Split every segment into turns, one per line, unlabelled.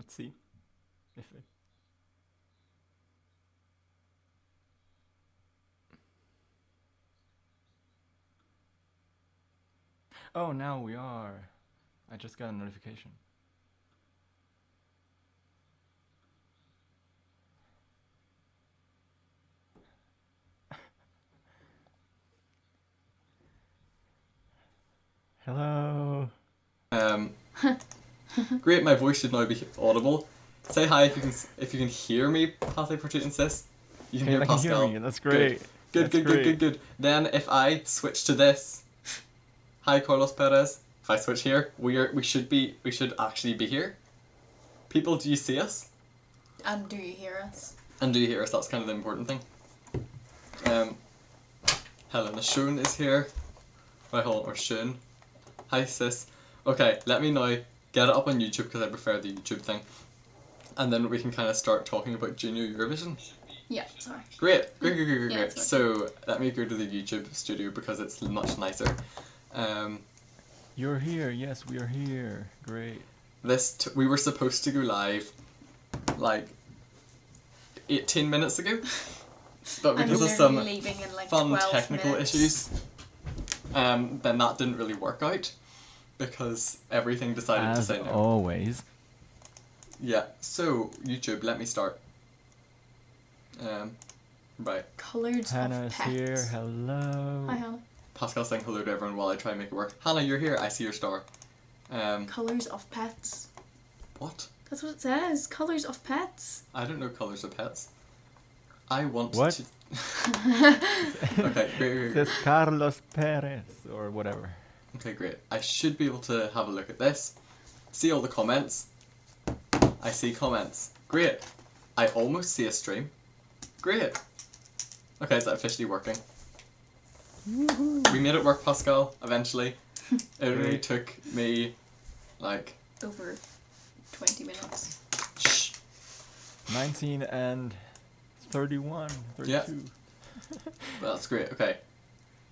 Let's see if it. Oh, now we are. I just got a notification. Hello.
Great, my voice should now be audible. Say hi if you can hear me, Pathé Portrait Sis. You can hear
I
Pascal.
can hear you. That's great.
Good. Then if I switch to this, hi Carlos Perez. If I switch here, we should actually be here. People, do you see us?
And do you hear us?
And do you hear us? That's kind of the important thing. Helena Schoen is here. Right, hold on, or Schoen. Hi sis. Okay, let me now get it up on YouTube because I prefer the YouTube thing. And then we can kind of start talking about Junior Eurovision.
Yeah, sorry.
Great.
Yeah,
So let me go to the YouTube studio because it's much nicer.
You're here. Yes, we are here. Great.
We were supposed to go live like 18 minutes ago, but because of some
leaving in like
fun
12
technical
minutes.
issues, then that didn't really work out because everything decided to
As
say no.
always.
Yeah. So YouTube, let me start. Right.
Colours
Hannah's
of pets.
here. Hello.
Hi Hannah.
Pascal's saying hello to everyone while I try and make it work. Hannah, you're here. I see your star.
Colours of pets.
What?
That's what it says. Colours of pets.
I don't know colours of pets. I want
What?
to. Okay, great.
It says Carlos Perez or whatever.
Okay, great. I should be able to have a look at this. See all the comments. I see comments. Great. I almost see a stream. Great. Okay, is that officially working? We made it work, Pascal, eventually. It only took me, like...
Over 20 minutes.
Shh.
19 and 31, 32.
Yeah. Well, that's great. Okay.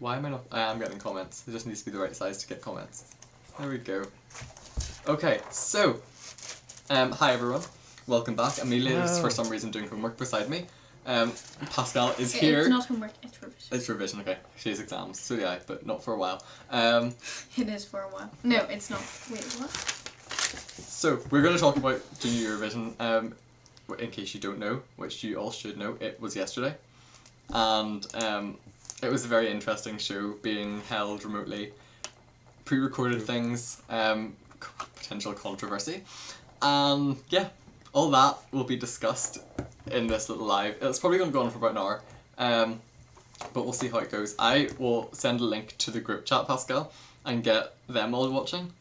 Why am I not... I am getting comments. It just needs to be the right size to get comments. There we go. Okay, so... hi everyone. Welcome back. Amelia is for some reason doing homework beside me. Pascal is here.
It's not homework, it's revision.
It's revision, okay. She has exams, so do I, but not for a while.
It is for a while. No, it's not. Wait, what?
So, we're going to talk about Junior Eurovision. In case you don't know, which you all should know, it was yesterday. And it was a very interesting show being held remotely. Pre-recorded things, potential controversy. And yeah, all that will be discussed in this little live. It's probably going to go on for about an hour, but we'll see how it goes. I will send a link to the group chat, Pascal, and get them all watching.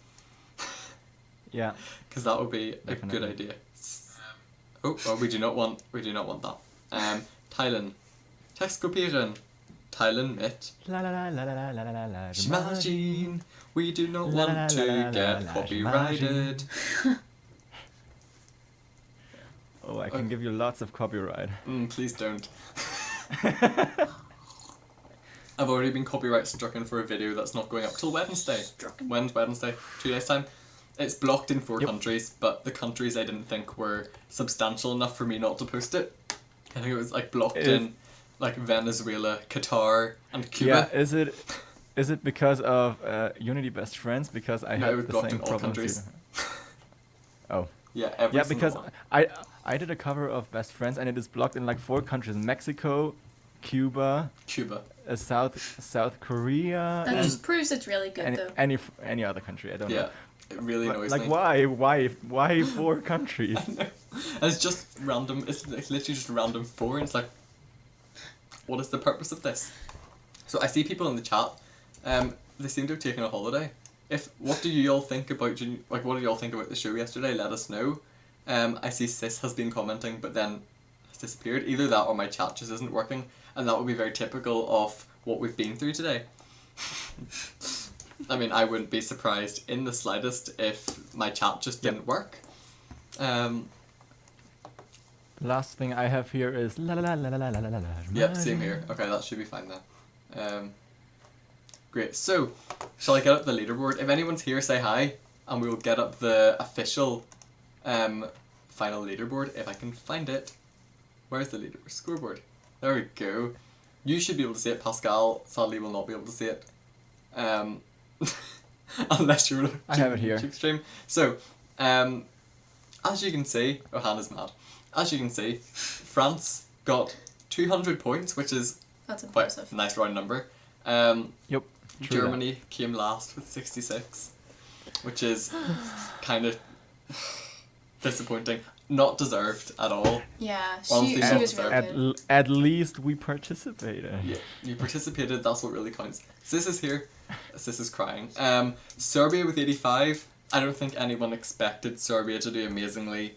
Yeah.
Because that would be a
Definitely.
good idea. Oh, we do not want that. Thailand. Text kopieren. Thailand mit.
La la la la la la la la.
Imagine we do not
La, la,
want
la, la,
to
la,
get
la,
copyrighted.
Oh, I can give you lots of copyright.
Please don't. I've already been copyright stricken for a video that's not going up till Wednesday.
Strucken.
When's Wednesday? 2 days time. It's blocked in 4
Yep.
countries, but the countries I didn't think were substantial enough for me not to post it. I think it was like blocked in like Venezuela, Qatar, and Cuba.
Yeah, is it because of Unity Best Friends? Because I
No, it
had
was
the
blocked
same
in all
problem
countries.
too. Oh.
Yeah, every
Yeah,
single
because
one.
I did a cover of Best Friends and it is blocked in like 4 countries: Mexico, Cuba,
Cuba.
South Korea,
That
and
just proves it's really good though.
any other country. I don't
Yeah,
know.
it really
But,
annoys
like
me.
why 4 countries?
And it's just random. It's literally just random 4, and it's like, what is the purpose of this? So I see people in the chat. They seem to have taken a holiday. What do you all think about what do you all think about the show yesterday? Let us know. I see Sis has been commenting, but then has disappeared. Either that or my chat just isn't working, and that would be very typical of what we've been through today. I mean, I wouldn't be surprised in the slightest if my chat just didn't work.
Last thing I have here is la la la la la la la la la.
Yep, same here. Okay, that should be fine then. Great. So, shall I get up the leaderboard? If anyone's here, say hi, and we will get up the official final leaderboard if I can find it. Where's the leaderboard scoreboard? There we go. You should be able to see it. Pascal sadly will not be able to see it. Unless you're on
I have it here.
YouTube stream. So, as you can see, oh, Hannah's mad. As you can see, France got 200 points, which is
That's
quite
impressive.
a nice round number.
Yep. True
Germany came last with 66, which is kind of disappointing. Not deserved at all.
Yeah,
Honestly,
she
not
was really
that.
good.
At least we participated.
Yeah, you participated, that's what really counts. Sis is here. Sis is crying. Serbia with 85. I don't think anyone expected Serbia to do amazingly,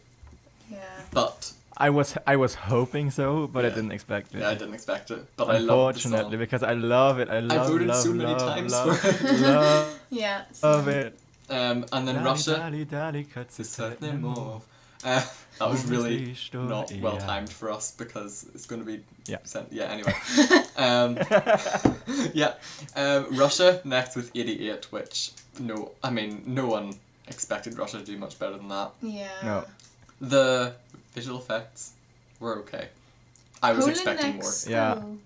Yeah.
but
I was hoping so, but I
Yeah.
didn't expect it.
yeah, I didn't expect it. But I love the
Unfortunately,
song.
because I love it. I
voted
love
so many times
love,
for it.
love,
Yeah.
love it.
And then
Dali,
Russia.
dali, dali, katze
That
Zeit
was really
nicht so,
not well
yeah.
timed for us because it's going to be
Yeah.
sent. Yeah. Anyway. Yeah. Russia next with 88, which no one expected Russia to do much better than that.
Yeah.
No.
The visual effects were okay. I was
Poland
expecting
next,
more.
Yeah.
though.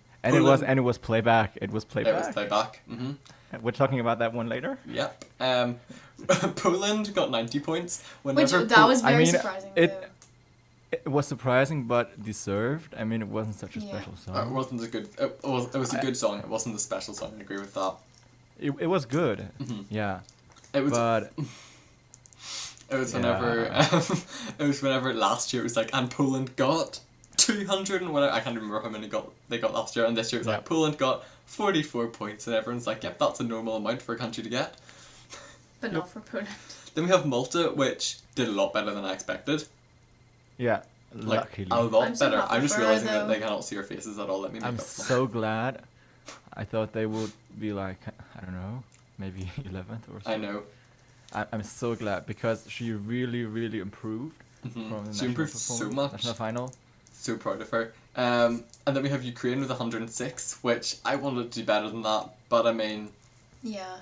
And it was playback. It was
It
playback.
was playback.
We're talking about that one later.
Yep. Poland got 90 points.
Which
Whenever
that was
I
very
mean,
surprising.
it-
though.
It was surprising, but deserved. I mean, it wasn't such a
Yeah.
special
It
song.
wasn't a good. It was a good song. It wasn't a special song. I agree with that.
It was good.
Mhm.
Yeah,
It was.
but
It was whenever. It was whenever last year it was like, and Poland got 200 and whatever. I can't remember how many they got last year. And this year it was like
Yeah.
Poland got 44 points, and everyone's like, yep, that's a normal amount for a country to get.
But not for Poland.
Then we have Malta, which did a lot better than I expected.
yeah,
Like
luckily,
a lot
I'm so
better.
happy
I'm just
for her,
realizing that
though.
they cannot see our faces at all. Let me make
I'm
up for
so glad. I thought they would be like, I don't know, maybe 11th or so.
I know.
I'm so glad because she really, really improved from the
She
national
improved so
performance,
much.
national final.
So proud of her. And then we have Ukraine with 106, which I wanted to do better than that, but I mean,
Yeah.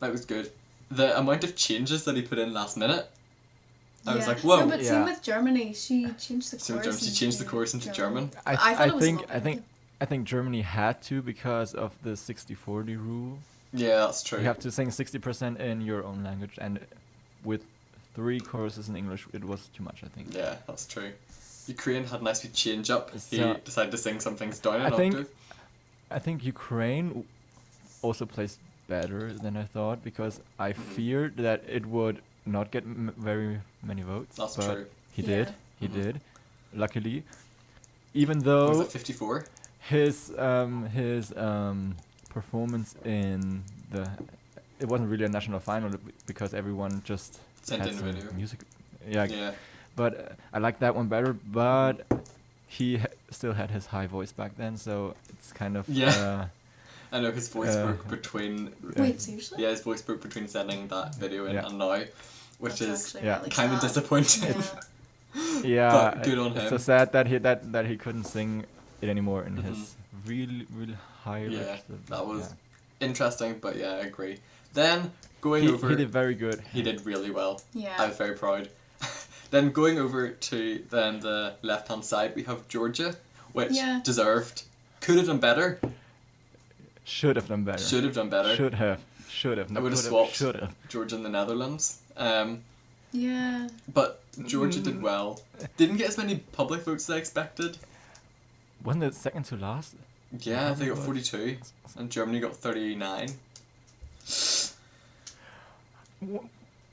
that was good. The amount of changes that he put in last minute, I was
Yeah.
like, whoa.
No, but
Yeah.
same with Germany. She changed the
Same with
chorus.
German. She changed the chorus into German.
I thought it was a lot better.
I think Germany had to because of the 60-40 rule.
Yeah, that's true.
You have to sing 60% in your own language, and with 3 choruses in English, it was too much, I think.
Yeah, that's true. Ukraine had a nice wee change up. He
So-
decided to sing some things down an
I think-
octave.
I think Ukraine also plays better than I thought because I feared that it would not get very many votes.
That's
but
true.
He
Yeah.
did. He
Mhm.
did. Luckily, even
Was
though
it 54?
his performance in it wasn't really a national final because everyone just
Sent
had
in a
some
video.
music. Yeah,
Yeah.
but I like that one better. But he still had his high voice back then, so it's kind of
Yeah. I know his voice broke
Uh,
between.
Wait, seriously?
Yeah, his voice broke between sending that video in
Yeah.
and now, which
That's
is
actually
yeah,
really
kind of
sad.
disappointing.
Yeah.
yeah.
But good on
it's so
him.
sad that he couldn't sing it anymore in his
Mhm.
really high.
Yeah,
register.
that was
Yeah.
interesting, but yeah, I agree. Then going
He,
over,
he did very good.
he did really well.
Yeah.
I was very proud. Then going over to then the left hand side, we have Georgia, which
Yeah.
deserved, could have done better,
Should have done better.
should have done better.
Should have. Should have.
I would have
Could
swapped
Should have.
Georgia and the Netherlands.
Yeah.
But Georgia did well. Didn't get as many public votes as I expected.
Wasn't it second to last?
Yeah, they got
What?
42, and Germany got 39.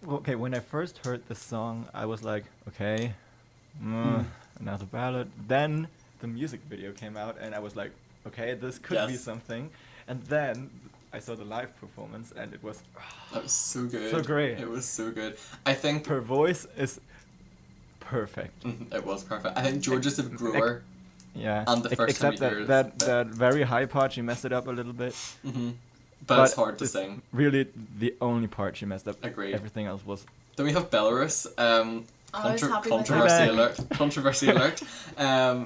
Okay, when I first heard the song, I was like, okay, another ballad. Then the music video came out, and I was like, okay, this could be
Yes.
something. And then I saw the live performance, and it was
That was so good.
So great.
It was so good. I think
her voice is perfect.
it was perfect. I think Georgia's a grower.
Yeah.
And the first time
except
you hear
that
it,
that very high part, she messed it up a little bit.
hmm But it's hard to sing.
Really, the only part she messed up.
Agreed.
Everything else was.
Then we have Belarus.
I was happy with
Controversy
that.
alert. Controversy alert. I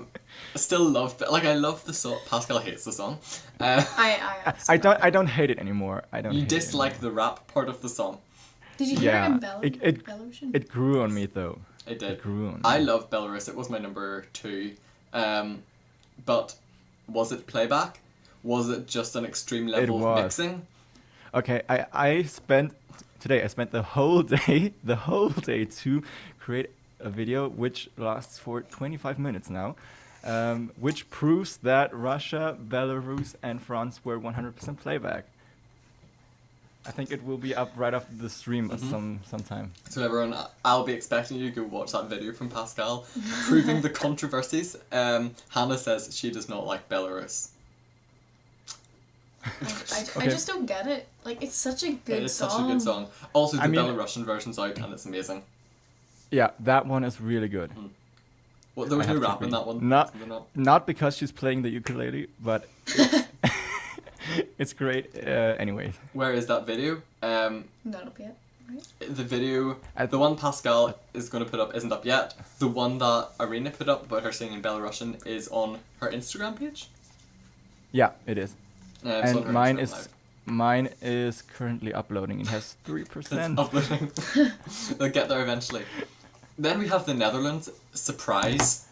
still love. I love the song. Pascal hates the song.
I don't hate it anymore. I don't.
You
hate it
dislike
anymore.
the rap part of the song.
Did you hear
Yeah,
it in
it
Belarusian?
it grew on me though.
It did.
It grew on
I
me.
love Belarus. It was my number 2. But was it playback? Was it just an extreme level of
was.
mixing?
Okay, I spent the whole day to create a video which lasts for 25 minutes now, which proves that Russia, Belarus, and France were 100% playback. I think it will be up right after the stream sometime.
So everyone, I'll be expecting you to go watch that video from Pascal, proving the controversies. Hannah says she does not like Belarus.
I just don't get it. Like, it's such a good
It is
song.
such a good song. Also, the
I mean-
Belarusian version's out and it's amazing.
Yeah, that one is really good.
Well, there was
I
no
have to
rap in
agree.
that one.
Not-
Was there not?
Not because she's playing the ukulele, but it's great. Anyway,
Where is that video?
That'll be it, right?
The video, the one Pascal is going to put up isn't up yet. The one that Irina put up about her singing Belarusian is on her Instagram page.
yeah, it is.
It's on
And
her
mine
Instagram
is
Live.
mine is currently uploading. It has 3%.
It's uploading. They'll get there eventually. Then we have the Netherlands. Surprise.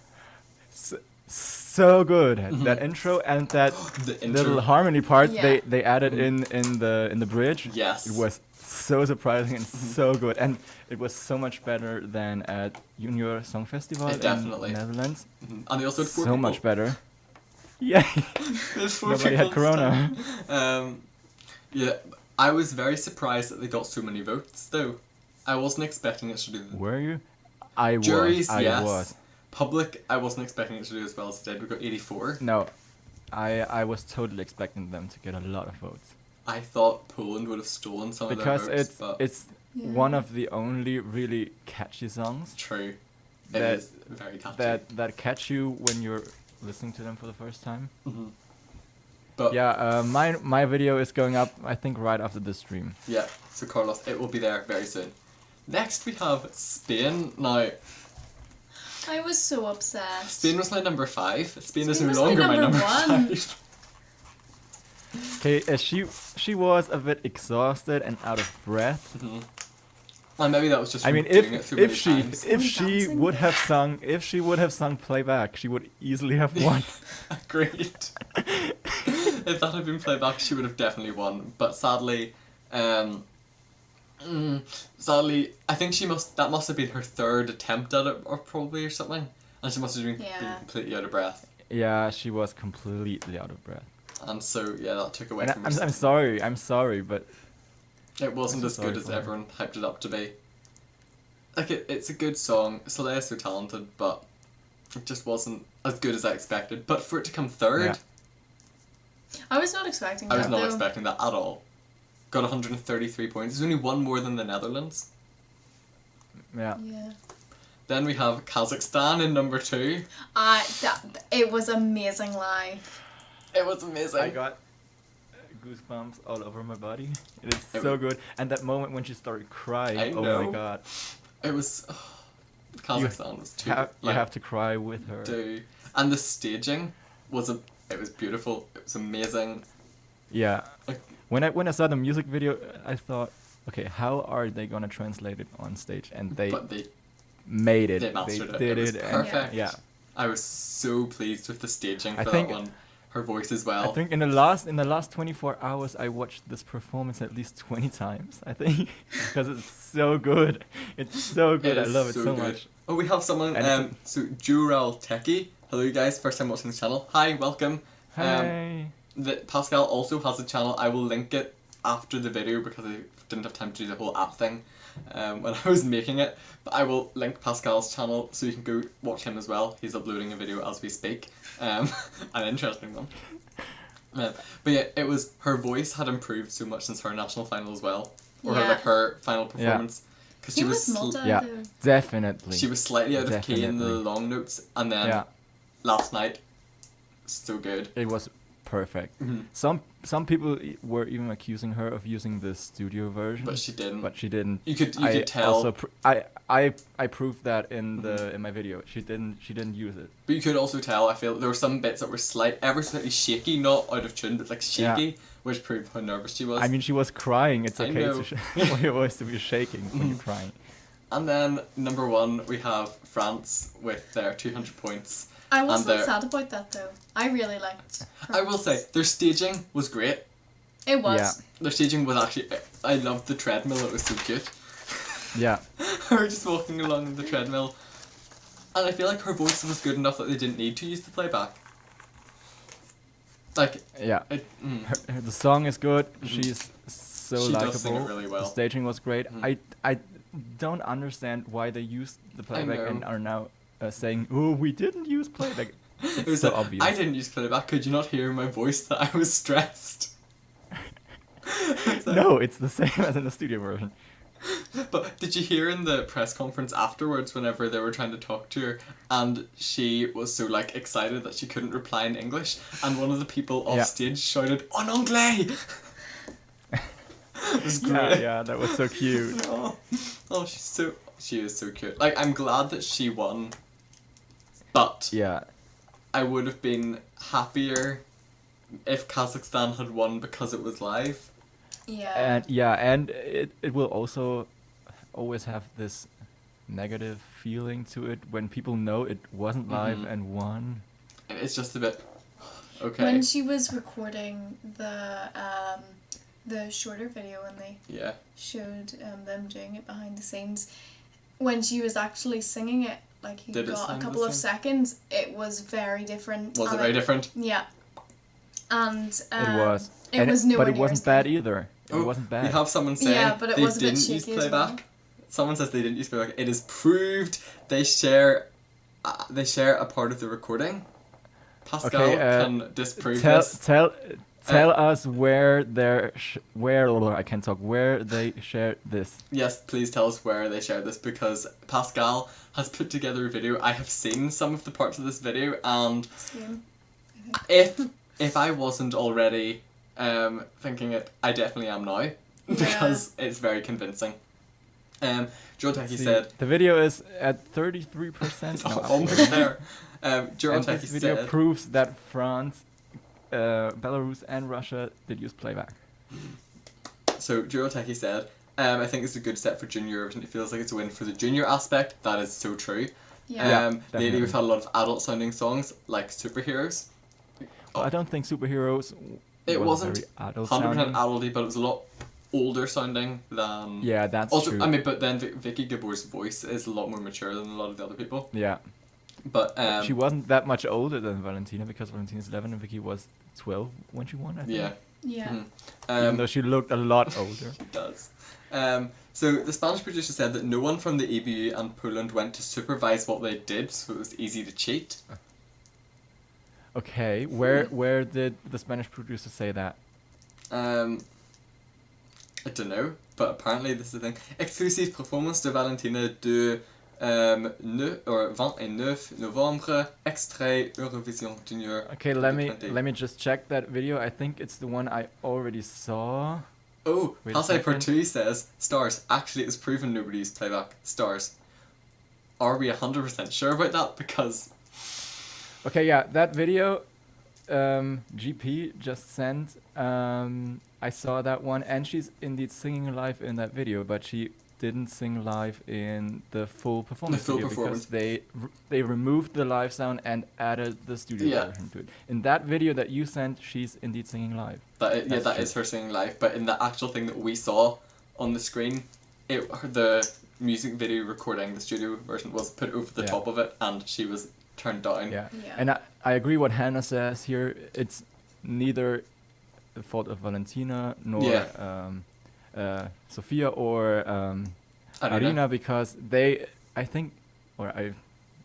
So good. That intro and that
The intro.
little harmony part
Yeah.
they added in the bridge.
Yes.
It was so surprising and so good, and it was so much better than at Junior Song Festival
Definitely.
in Netherlands.
And they also had 4
So
people.
much better. Yeah.
There's 4
Nobody had
people
corona.
Yeah, I was very surprised that they got so many votes, though. I wasn't expecting it to do.
Were you? I
Juries,
was. I
yes.
was.
Public, I wasn't expecting it to do as well as it did. We got 84.
No, I was totally expecting them to get a lot of votes
I thought Poland would have stolen some
because
of their votes, but
it's
Yeah.
one of the only really catchy songs
true. It
that-
is very catchy.
that catch you when you're listening to them for the first time.
Mhm. But
Yeah, my video is going up, I think, right after the stream.
yeah, so Carlos, it will be there very soon. Next we have Spain. Now,
I was so upset.
Spain was my number 5. Spain is
Spain
no
was my
longer my
number
number
1.
5.
Okay, she was a bit exhausted and out of breath.
And maybe that was just
I
from
mean,
doing it too many
if she
times.
if she
Dancing?
would have sung playback, she would easily have won.
Agreed. If that had been playback, she would have definitely won. But sadly, I think that must have been her 3rd attempt at it, or probably or something, and she must have been
Yeah.
completely out of breath.
Yeah, she was completely out of breath.
And so yeah, that took away
And
from her.
I'm sorry, but
It wasn't
I'm
as
so
good
sorry
as
for her.
everyone hyped it up to be. Like it's a good song. Soleil is so talented, but it just wasn't as good as I expected. But for it to come 3rd.
Yeah.
I was not expecting
I
that,
was not
though.
expecting that at all. Got 133 points. There's only one more than the Netherlands.
yeah.
Yeah.
Then we have Kazakhstan in number 2.
It was amazing live.
It was amazing.
I got goosebumps all over my body. It is
It
so
was-
good. And that moment when she started crying,
I
oh
know.
my god.
It was... Kazakhstan was too...
You have to cry with her.
And the staging was it was beautiful. It was amazing.
Yeah.
Like,
When I saw the music video, I thought, okay, how are they gonna translate it on stage? And they
but they
made it.
They mastered it.
did
It was
it.
perfect.
Yeah.
I was so pleased with the staging for
I
that
think-
one. Her voice as well.
I think in the last 24 hours, I watched this performance at least 20 times. I think because it's so good. It's so good. I
is
love it so
good.
much.
Oh, we have someone.
And
So Jural Techie. Hello, guys. First time watching the channel. Hi, welcome.
Hi.
Pascal also has a channel. I will link it after the video because I didn't have time to do the whole app thing when I was making it. But I will link Pascal's channel so you can go watch him as well. He's uploading a video as we speak. An interesting one. But yeah, it was her voice had improved so much since her national final as well, or
Yeah.
her final performance, because
He
she
was
was
multi,
Yeah,
though.
definitely.
she was slightly out of key in the
Definitely.
long notes, and then
Yeah,
last night, so good.
it was perfect.
Mhm.
Some people were even accusing her of using the studio version,
But she didn't.
but she didn't.
You could
I
tell.
Also I proved that in my video. She didn't use it.
But you could also tell, I feel, there were some bits that were ever slightly shaky, not out of tune, but like shaky, which proved how nervous she was.
I mean, she was crying. It's
I
okay
know.
for your voice to be shaking when you're crying.
And then number 1 we have France with their 200 points.
I wasn't
And
sad about that though. I really liked
I will say their staging was great.
It was.
Yeah.
Their staging was actually, I loved the treadmill. It was so cute.
Yeah.
Her just walking along in the treadmill. And I feel like her voice was good enough that they didn't need to use the playback. Like,
Yeah. The song is good. She's so
She
likable.
does sing it really well.
The staging was great. I don't understand why they used the playback
know.
and are now saying, "Oh, we didn't use playback."
it
It's
was
so
like,
obvious.
I didn't use playback. Could you not hear in my voice that I was stressed? It's like-
No, it's the same as in the studio version.
But did you hear in the press conference afterwards whenever they were trying to talk to her and she was so like excited that she couldn't reply in English and one of the people off
Yeah.
stage shouted, "En anglais!" It was great.
Yeah, that was so cute.
Oh, she is so cute. Like, I'm glad that she won, but
Yeah.
I would have been happier if Kazakhstan had won because it was live.
Yeah.
And it will also always have this negative feeling to it when people know it wasn't live and won.
And it's just a bit okay.
When she was recording the shorter video when they
Yeah.
showed them doing it behind the scenes, when she was actually singing it, like you
Did it
got a
sound the
couple of
same?
seconds, it was very different.
Was it
and
very different?
Yeah. And
It was.
It
And
was nowhere
but it
near
wasn't
as
bad
good.
either. It wasn't bad.
We have someone saying
Yeah, but it
they
was a bit
didn't use
shaky as well.
playback. Someone says they didn't use playback. It is proved they share a part of the recording. Pascal
Okay,
can disprove
tell
this.
tell us where I can't talk, where they shared this.
Yes, please tell us where they shared this because Pascal has put together a video. I have seen some of the parts of this video, and
Same.
if I wasn't already thinking it, I definitely am now because it's very convincing. Juroteki said
The video is at 33%. No,
almost there.
and
Juroteki
this video
said
proves that France, Belarus, and Russia did use playback.
So Juroteki said, I think it's a good step for Junior Eurovision. It feels like it's a win for the junior aspect. That is so true.
Yeah.
Lately
definitely.
we've had a lot of adult sounding songs like Superheroes.
I don't think Superheroes.
It
was
wasn't
very adult
100%
sounding.
adulty, but it was a lot older sounding than.
Yeah, that's
Also,
true.
I mean, but then Vicky Gabor's voice is a lot more mature than a lot of the other people.
Yeah.
But
She wasn't that much older than Valentina because Valentina's 11 and Vicky was 12 when she won, I think.
yeah,
Yeah.
Even though she looked a lot older.
it does. So the Spanish producer said that no one from the EBU and Poland went to supervise what they did, so it was easy to cheat.
Okay, where did the Spanish producer say that?
I don't know, but apparently this is the thing. Exclusive performance de Valentina de 29 novembre, extrait Eurovision Junior.
Okay,
2020.
let me just check that video. I think it's the one I already saw.
Oh,
Wait a
Halsey
second.
Pertu says, stars, actually it's proven nobody used playback. Stars. Are we 100% sure about that? Because...
Okay, yeah, that video GP just sent. I saw that one, and she's indeed singing live in that video, but she didn't sing live in the full performance
full
video
performance.
because they removed the live sound and added the studio
Yeah.
version to it. In that video that you sent, she's indeed singing live.
That
That's
is
true.
her singing live, but in the actual thing that we saw on the screen, the music video recording, the studio version, was put over the
Yeah.
top of it, and she was turned down.
Yeah.
Yeah.
And I agree what Hannah says here. It's neither the fault of Valentina nor Sophia or Arina because I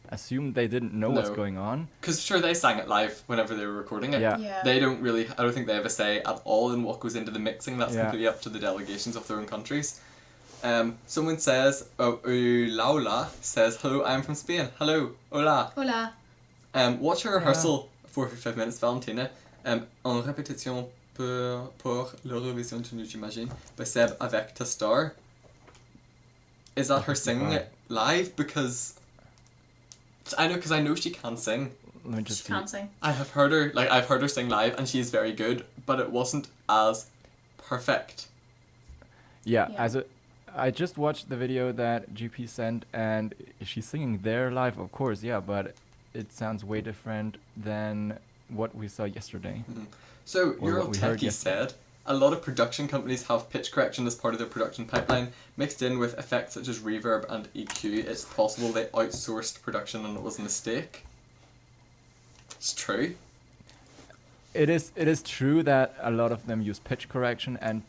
assume they didn't know what's
No.
going on.
Because sure, they sang it live whenever they were recording it.
Yeah.
Yeah.
They don't really, I don't think they have a say at all in what goes into the mixing. That's
Yeah.
completely up to the delegations of their own countries. Someone says, Laula says, hello, I'm from Spain. Hello, hola.
Hola.
Watch her rehearsal for 55 minutes, Valentina. En répétition pour l'Eurovision Junior, j'imagine, by Seb avec ta star. Is that her singing it live? Because I know she can sing.
Let me just
She
see.
can't sing.
I've heard her sing live, and she is very good, but it wasn't as perfect.
Yeah,
Yeah.
I just watched the video that GP sent, and she's singing there live, of course, yeah, but it sounds way different than what we saw yesterday.
So,
Or
your
what
old
we heard
techie
yesterday.
said, a lot of production companies have pitch correction as part of their production pipeline, mixed in with effects such as reverb and EQ. It's possible they outsourced production and it was a mistake. It's true.
It is true that a lot of them use pitch correction and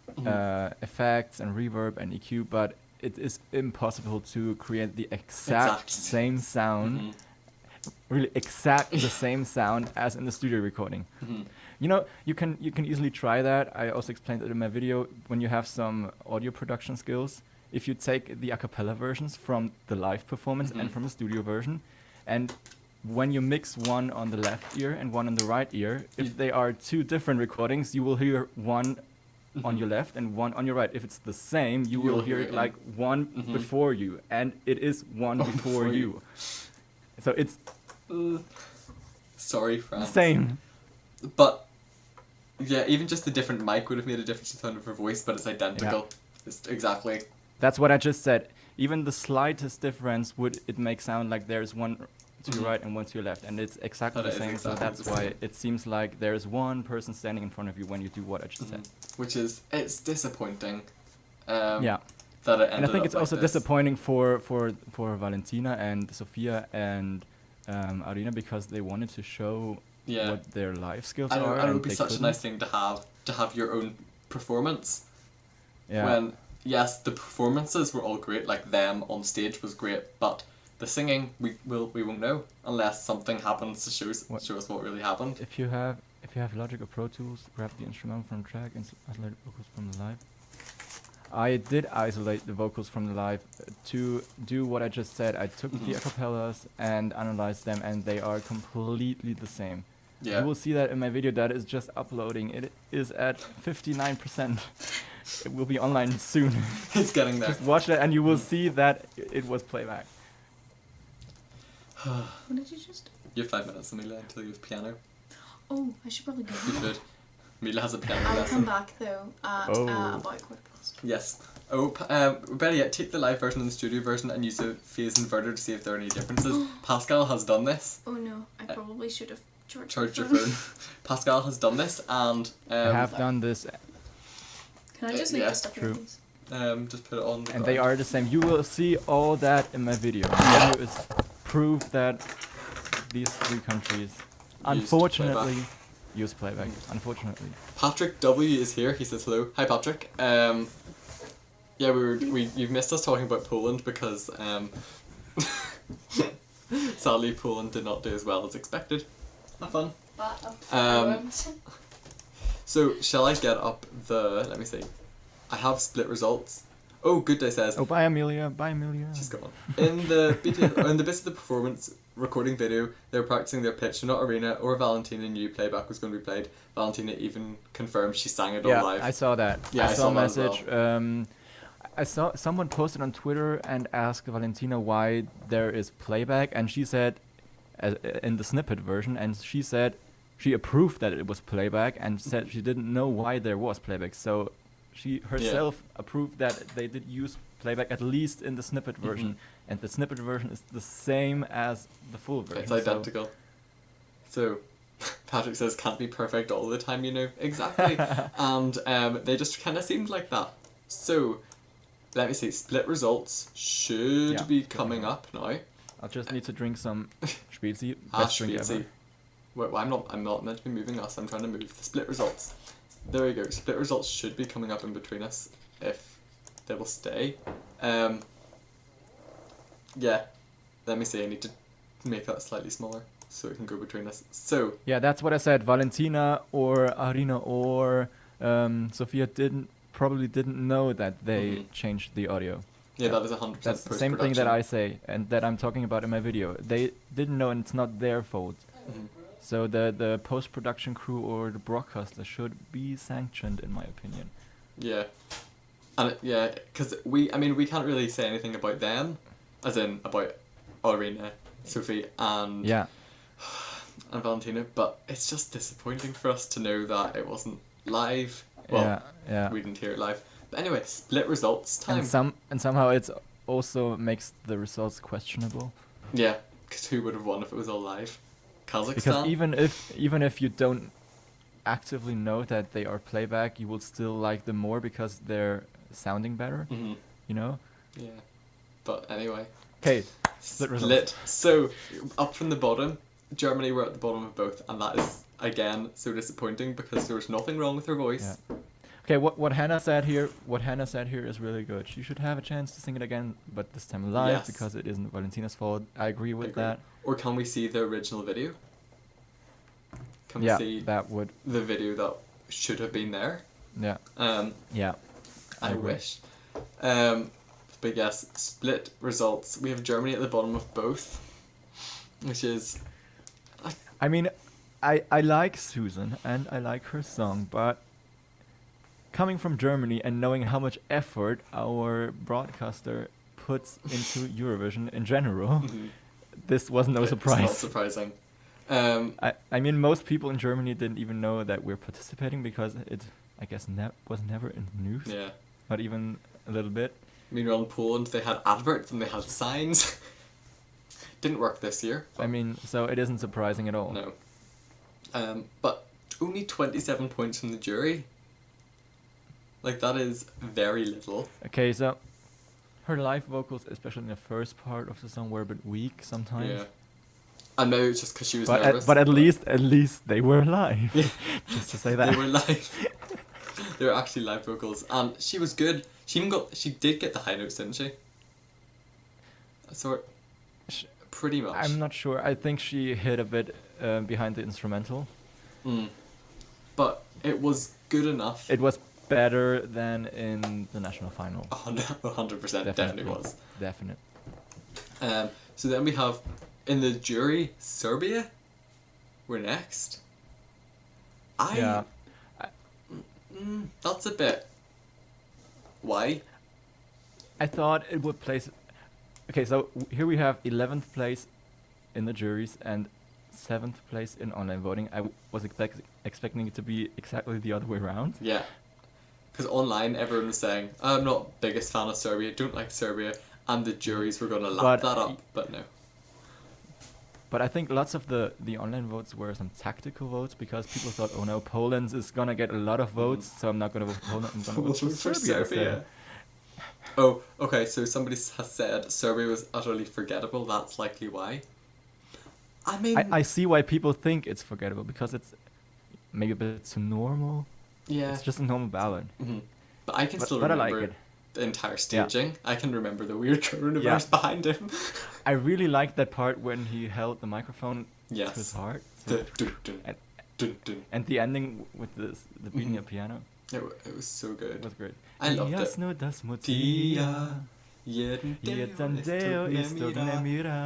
effects and reverb and EQ, but it is impossible to create the exact same sound, really exact the same sound as in the studio recording. You know, you can easily try that. I also explained it in my video. When you have some audio production skills, if you take the a cappella versions from the live performance and from the studio version, and when you mix one on the left ear and one on the right ear, if they are two different recordings, you will hear one on your left and one on your right. If it's the same, you will hear like one before you, and it is one before you. So it's
Sorry, Franz.
same.
But, yeah, even just the different mic would have made a difference in the tone of her voice, but it's identical. It's exactly.
That's what I just said. Even the slightest difference would it make sound like there's one to your right and one to your left, and it's exactly the same. So that's why it seems like there's one person standing in front of you when you do what I just said.
Which is, it's disappointing.
Yeah.
That it ended
And I think
up
it's
like
also
this.
disappointing for Valentina and Sophia and Arina, because they wanted to show what their live skills are.
And it would be
they
such a
couldn't.
nice thing to have your own performance.
Yeah.
When, yes, the performances were all great, like them on stage was great, but the singing, we won't know unless something happens to show us what really happened.
If you have Logic or Pro Tools, grab the instrumental from the track and isolate vocals from the live. I did isolate the vocals from the live to do what I just said. I took the acapellas and analyzed them, and they are completely the same.
Yeah.
You will see that in my video that is just uploading. It is at 59%. It will be online soon.
It's getting there.
Just watch it and you will see that it was playback.
What did you just do?
You have 5 minutes, Amelia, until you have piano.
Oh, I should probably go.
You should. Amelia has a piano
I'll
lesson.
come back though at about 1:15.
Yes. Oh, better yet, take the live version and the studio version and use a phase inverter to see if there are any differences. Pascal has done this.
Oh no, I probably should have
Charged your phone. Pascal has done this, and
I have done this,
Can I just make this stuff
true.
please?
just put it on. The
and they
ground.
are the same. You will see all that in my video. The video is proof that these three countries, unfortunately, use playback. Unfortunately.
Patrick W is here. He says hello. Hi, Patrick. Yeah, you've missed us talking about Poland because sadly Poland did not do as well as expected. Have fun. So shall I get up the? Let me see. I have split results. Oh, Good Day says.
Oh, bye Amelia. Bye Amelia.
She's gone. In the bits of the performance recording video, they were practicing their pitch. So not Arena or Valentina knew playback was going to be played. Valentina even confirmed she sang it all live.
I saw that.
Yeah,
I saw a
that as
message. I saw someone posted on Twitter and asked Valentina why there is playback, and she said, in the snippet version, and she said she approved that it was playback and said she didn't know why there was playback. So she herself approved that they did use playback, at least in the snippet version, and the snippet version is the same as the full version.
It's identical. So Patrick says can't be perfect all the time, you know. Exactly. And they just kind of seemed like that. So let me see. Split results should be coming up now.
I'll just need to drink some Spezi.
Best drink ever. Well, I'm not meant to be moving us. I'm trying to move the split results. There we go. Split results should be coming up in between us if they will stay. Yeah. Let me see. I need to make that slightly smaller so it can go between us. So
yeah, that's what I said. Valentina or Arina or Sophia probably didn't know that they changed the audio.
Yeah, that is 100%
That's the same thing that I say and that I'm talking about in my video. They didn't know, and it's not their fault. So the post-production crew or the broadcaster should be sanctioned, in my opinion.
Yeah. And because we can't really say anything about them, as in about Arina, Sophie, and Valentina, but it's just disappointing for us to know that it wasn't live. Well, we didn't hear it live, But anyway, split results time.
And somehow it also makes the results questionable.
Yeah, because who would have won if it was all live? Kazakhstan?
Because even if you don't actively know that they are playback, you will still like them more because they're sounding better.
Mhm.
You know?
Yeah. But anyway.
Okay. Split results.
So, up from the bottom, Germany were at the bottom of both, and that is, again, so disappointing because there was nothing wrong with her voice.
Yeah. Okay, what Hannah said here is really good. She should have a chance to sing it again, but this time live,
Yes.
because it isn't Valentina's fault. I agree with that.
Or can we see the original video? Can we
Yeah,
see
that would.
the video that should have been there?
Yeah. Yeah.
I
agree.
wish. But yes, split results. We have Germany at the bottom of both, which is...
I mean, I like Susan and I like her song, but coming from Germany and knowing how much effort our broadcaster puts into Eurovision in general, this was no surprise.
It's not surprising.
I mean, most people in Germany didn't even know that we're participating because it, I guess, was never in the news.
Yeah.
Not even a little bit.
Meanwhile, in Poland, they had adverts and they had signs. Didn't work this year.
I mean, so it isn't surprising at all.
No. But only 27 points from the jury. Like, that is very little.
Okay, so her live vocals, especially in the first part of the song, were a bit weak sometimes.
Yeah. I know it's just because she was nervous.
But at least they were live.
Yeah.
Just to say that.
They were live. They were actually live vocals, and she was good. She did get the high notes, didn't she? Pretty much.
I'm not sure. I think she hit a bit behind the instrumental.
But it was good enough.
It was better than in the national final.
100% definitely was.
Definite.
So then we have, in the jury, Serbia. We're next.
Yeah.
That's a bit... Why?
I thought it would place... Okay, so here we have 11th place in the juries and 7th place in online voting. I was expecting it to be exactly the other way around.
Yeah. Because online, everyone was saying, I'm not biggest fan of Serbia, don't like Serbia, and the juries were going to lap that up, but no.
But I think lots of the online votes were some tactical votes because people thought, oh no, Poland is going to get a lot of votes, so I'm not going to vote for Poland, I'm going to vote for Serbia instead.
Oh, okay, so somebody has said Serbia was utterly forgettable, that's likely why. I mean...
I see why people think it's forgettable, because it's maybe a bit too normal.
Yeah.
It's just a normal ballad.
Mm-hmm. But I can still
but I
remember
like it.
The entire staging. Yeah. I can remember the weird coronavirus behind him.
I really liked that part when he held the microphone to his heart.
So
and the ending with the beating of piano.
It was so good.
It was great.
I loved it.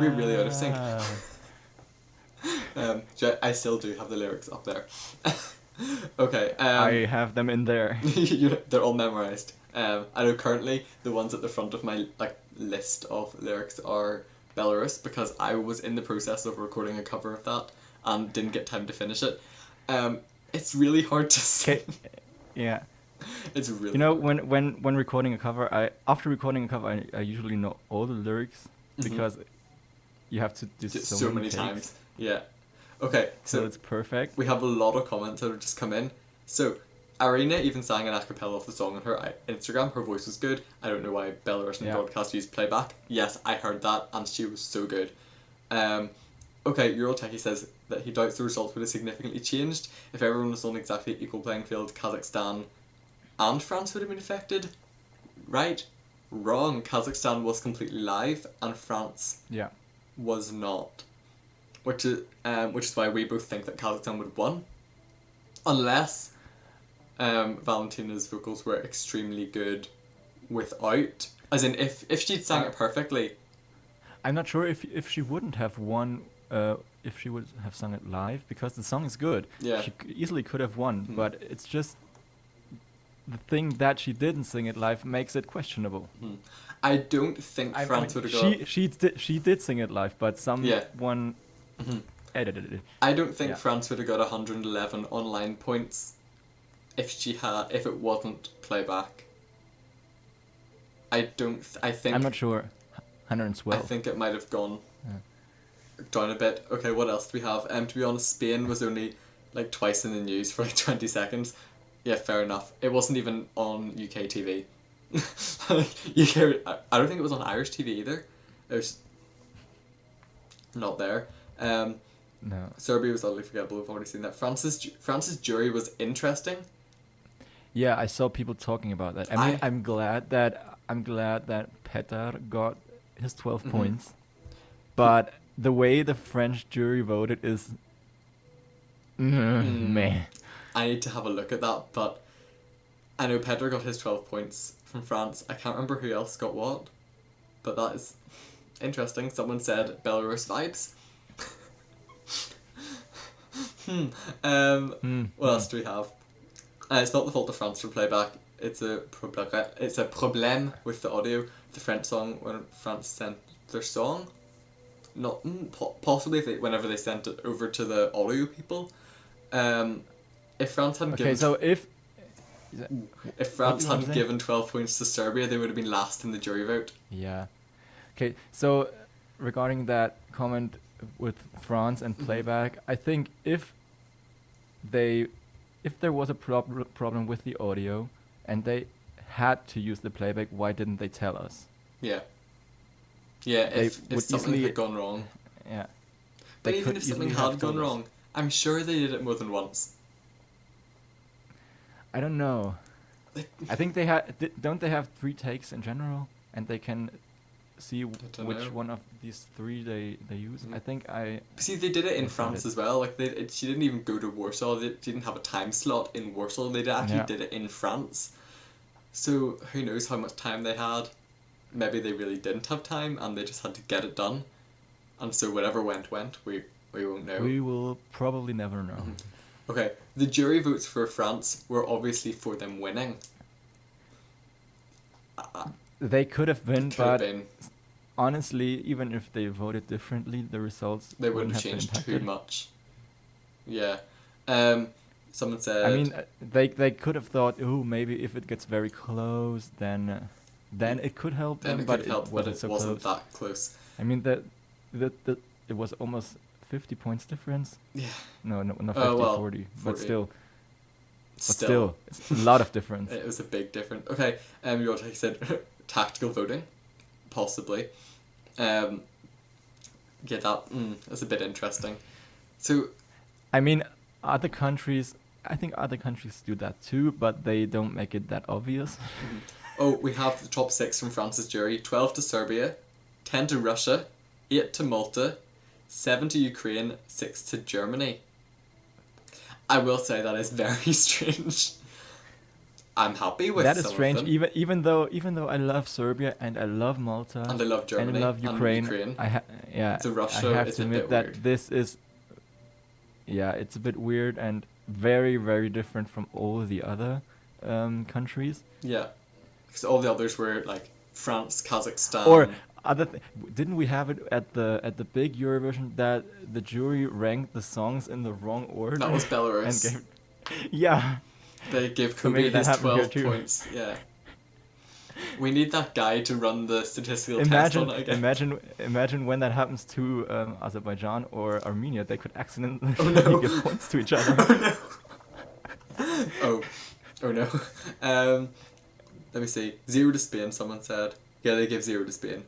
We're really out of sync. I still do have the lyrics up there. Okay.
I have them in there.
They're all memorized. I know currently the ones at the front of my list of lyrics are Belarus, because I was in the process of recording a cover of that and didn't get time to finish it. It's really hard to sing.
Yeah.
It's really
You know,
hard.
when recording a cover, after recording a cover, I usually know all the lyrics because you have to do so many
times. Yeah. Okay,
so it's perfect.
We have a lot of comments that have just come in. So, Arena even sang an a cappella of the song on her Instagram. Her voice was good. I don't know why Belarusian broadcast used playback. Yes, I heard that, and she was so good. Okay, Eurotechie says that he doubts the results would have significantly changed. If everyone was on exactly equal playing field, Kazakhstan and France would have been affected. Right? Wrong. Kazakhstan was completely live, and France was not. Which is why we both think that Kazakhstan would have won. Unless Valentina's vocals were extremely good without. As in, if she'd sang it perfectly.
I'm not sure if she wouldn't have won if she would have sung it live, because the song is good.
Yeah.
She easily could have won, but it's just the thing that she didn't sing it live makes it questionable.
I don't think France would have got...
She did sing it live, but someone edited it.
I don't think France would have got 111 online points if it wasn't playback. I think
I'm not sure. 112.
I think it might have gone
Yeah.
down a bit. Okay, what else do we have? To be honest, Spain was only like twice in the news for like 20 seconds. Yeah, fair enough. It wasn't even on UK TV. I don't think it was on Irish TV either. It was not there.
No.
Serbia was utterly forgettable. We've already seen that. France's jury was interesting.
Yeah, I saw people talking about that. I mean, I'm glad that Petar got his 12
Mhm.
points, but the way the French jury voted is, man.
I need to have a look at that, but I know Pedro got his 12 points from France. I can't remember who else got what, but that is interesting. Someone said Belarus vibes. What else do we have? It's not the fault of France for playback. It's a problem with the audio. The French song when France sent their song, not possibly whenever they sent it over to the audio people. If France hadn't given if France hadn't given 12 points to Serbia, they would have been last in the jury vote.
Yeah. Okay, so regarding that comment with France and playback, I think if there was a problem with the audio and they had to use the playback, why didn't they tell us?
Yeah. Yeah,
They
if
would
something
easily-
had gone wrong.
Yeah.
But
They
even
could
if something
easily have
had gone
told us.
wrong, I'm sure they did it more than once.
I don't know.
Like,
I think they don't they have 3 takes in general, and they can see
don't
which
know.
one of these 3 they use.
Mhm.
I think I
see, they did it in
Look at
France
it.
as well. Like, she didn't even go to Warsaw. They didn't have a time slot in Warsaw. They actually
Yeah.
did it in France. So who knows how much time they had? Maybe they really didn't have time, and they just had to get it done. And so whatever went. We won't know.
we will probably never know.
Mhm. Okay, the jury votes for France were obviously for them winning.
They could have been,
Could have
but
been.
honestly, even if they voted differently, the results
They wouldn't have
been
changed too
impacted.
much. Yeah. Someone said.
I mean, they could have thought, oh, maybe if it gets very close, then it could help
then
them,
it
but
could help, but
wasn't
it
so
wasn't
close.
that close.
I mean, it was almost 50 points difference.
Yeah.
No, not 50,
Oh, well,
40, but
40.
still, it's a lot of difference.
It was a big difference. Okay, you already said tactical voting, possibly. Yeah, that's a bit interesting. So,
I mean, I think other countries do that too, but they don't make it that obvious.
we have the top 6 from France's jury: 12 to Serbia, 10 to Russia, 8 to Malta, 7 to Ukraine, 6 to Germany. I will say that is very strange. I'm happy with
That is
some
strange.
of them.
Even though I love Serbia and I love Malta
And I love Germany
and I love Ukraine,
To Russia,
I have
it's
to
a
admit
bit
that
weird.
this is, it's a bit weird and very, very different from all the other countries.
Yeah, because all the others were like France, Kazakhstan.
Or didn't we have it at the big Eurovision that the jury ranked the songs in the wrong order?
that was
and
Belarus.
yeah.
They gave
So maybe
Kobe
that
his
happened here
12
too.
points. Yeah. We need that guy to run the statistical test on it again.
Imagine when that happens to Azerbaijan or Armenia, they could accidentally
Oh, no.
give points to each other.
Oh no. Let me see. 0 to Spain, someone said. Yeah, they give 0 to Spain.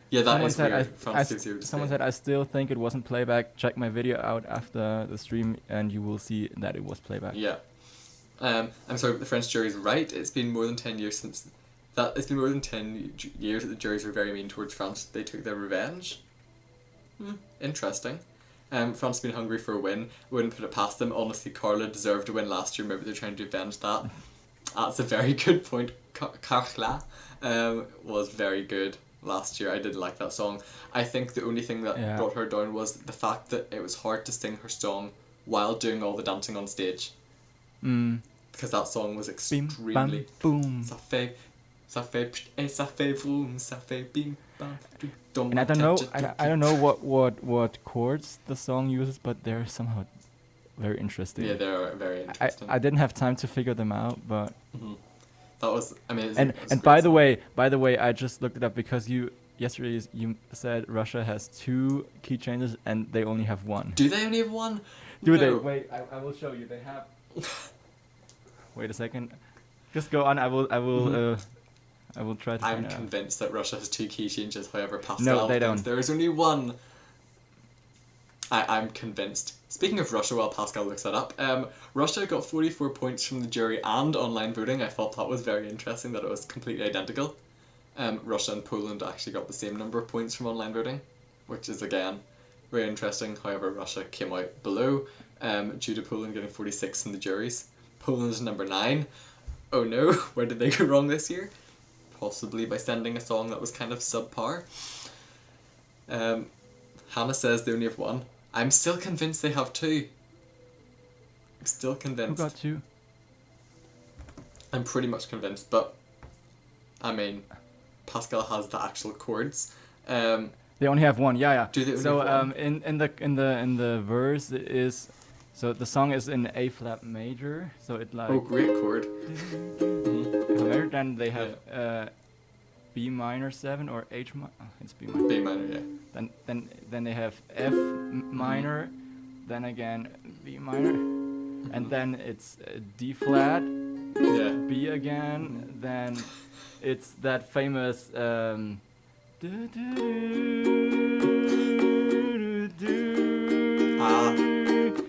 Yeah, that is weird. France gives 0 to
Someone
Spain.
said, I still think it wasn't playback. Check my video out after the stream and you will see that it was playback.
Yeah. I'm sorry, but the French jury's right. It's been more than 10 years since that. It's been more than 10 years that the juries were very mean towards France. They took their revenge. Interesting. France has been hungry for a win. Wouldn't put it past them. Honestly, Carla deserved a win last year. Maybe they're trying to avenge that. That's a very good point. Carla was very good last year. I did like that song. I think the only thing that
Yeah.
brought her down was the fact that it was hard to sing her song while doing all the dancing on stage. Because that song was
Bim,
extremely...
bam, boom.
Ça fait pst, et ça fait vroom, ça fait bim, bam, dum,
And I don't know, I don't know what chords the song uses, but they're somehow very interesting.
Yeah, they're very interesting.
I didn't have time to figure them out, but
Mhm. That was, I mean,
And
it was a
and
great
by the way, I just looked it up because yesterday you said Russia has 2 key changes and they only have 1.
Do they only have 1?
Do they?
No.
Wait, I will show you. They have. Wait a second. Just go on. I will try to.
I'm
find out.
convinced that Russia has 2 key changes. However, Pascal
No, they
thinks
don't.
there is only 1. I'm convinced. Speaking of Russia, while Pascal looks that up, Russia got 44 points from the jury and online voting. I thought that was very interesting that it was completely identical. Russia and Poland actually got the same number of points from online voting, which is again very interesting. However, Russia came out below due to Poland getting 46 from the juries. Poland is number 9. Oh no, where did they go wrong this year? Possibly by sending a song that was kind of subpar. Hannah says they only have 1. I'm still convinced they have 2. I'm still
Who
convinced.
got 2?
I'm pretty much convinced, but I mean, Pascal has the actual chords.
They only have 1. Yeah, yeah.
Do they only
so
have 1?
in the verse it is, so the song is in A flat major. So it like.
Oh, great chord.
However, then they have B minor 7 or H minor. Oh, it's B minor.
B minor, yeah.
Then they have F minor, then again B minor, and then it's D flat,
Yeah.
B again, then it's that famous
Ah.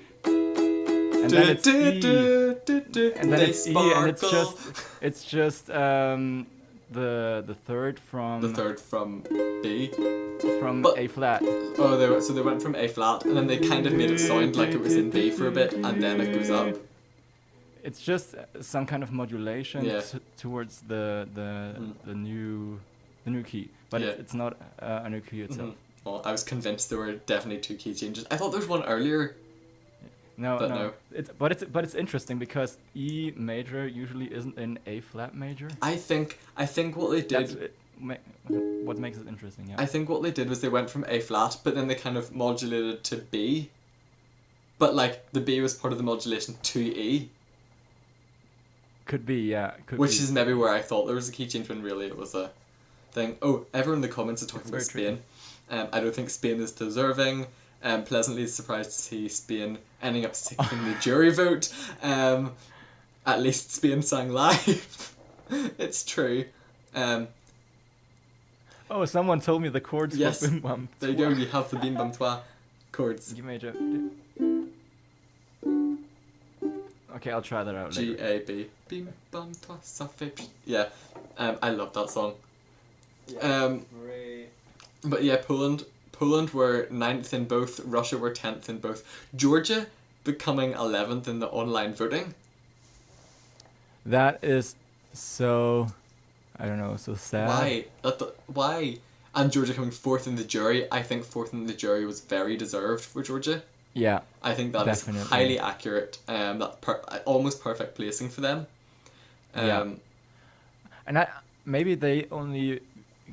and then it's E, and then it's E, and it's just the third from
The third from B.
from
But-
A flat.
Oh, so they went from A flat, and then they kind of made it sound like it was in B for a bit, and then it goes up.
It's just some kind of modulation
Yeah.
towards the new key, but
Yeah.
it's not a new key itself.
Mhm. Well, I was convinced there were definitely 2 key changes. I thought there was one earlier.
No,
But
no.
no.
It's interesting because E major usually isn't in A flat major.
I think what they
That's
did.
what makes it interesting. Yeah.
I think what they did was they went from A flat, but then they kind of modulated to B. But like the B was part of the modulation to E,
Could be, yeah.
which is maybe where I thought there was a key change when really it was a thing. Oh, everyone in the comments is talking about
It's very
Spain. I don't think Spain is deserving. Pleasantly surprised to see Spain ending up 6th in the jury vote. At least Spain sang live. It's true.
Oh, someone told me the chords
Yes,
for Bim Bam.
There you go, you have the Bim Bam Twa chords.
G major. Okay, I'll try that out later.
G-A-B. Bim Bam Twa Sa Fe. Yeah, I love that song.
Great.
But yeah, Poland were 9th in both, Russia were 10th in both. Georgia becoming 11th in the online voting.
That is so, I don't know, so sad.
Why? Why? And Georgia coming 4th in the jury. I think 4th in the jury was very deserved for Georgia.
Yeah.
I think that is
Definitely.
highly accurate. Almost perfect placing for them.
Yeah. And maybe they only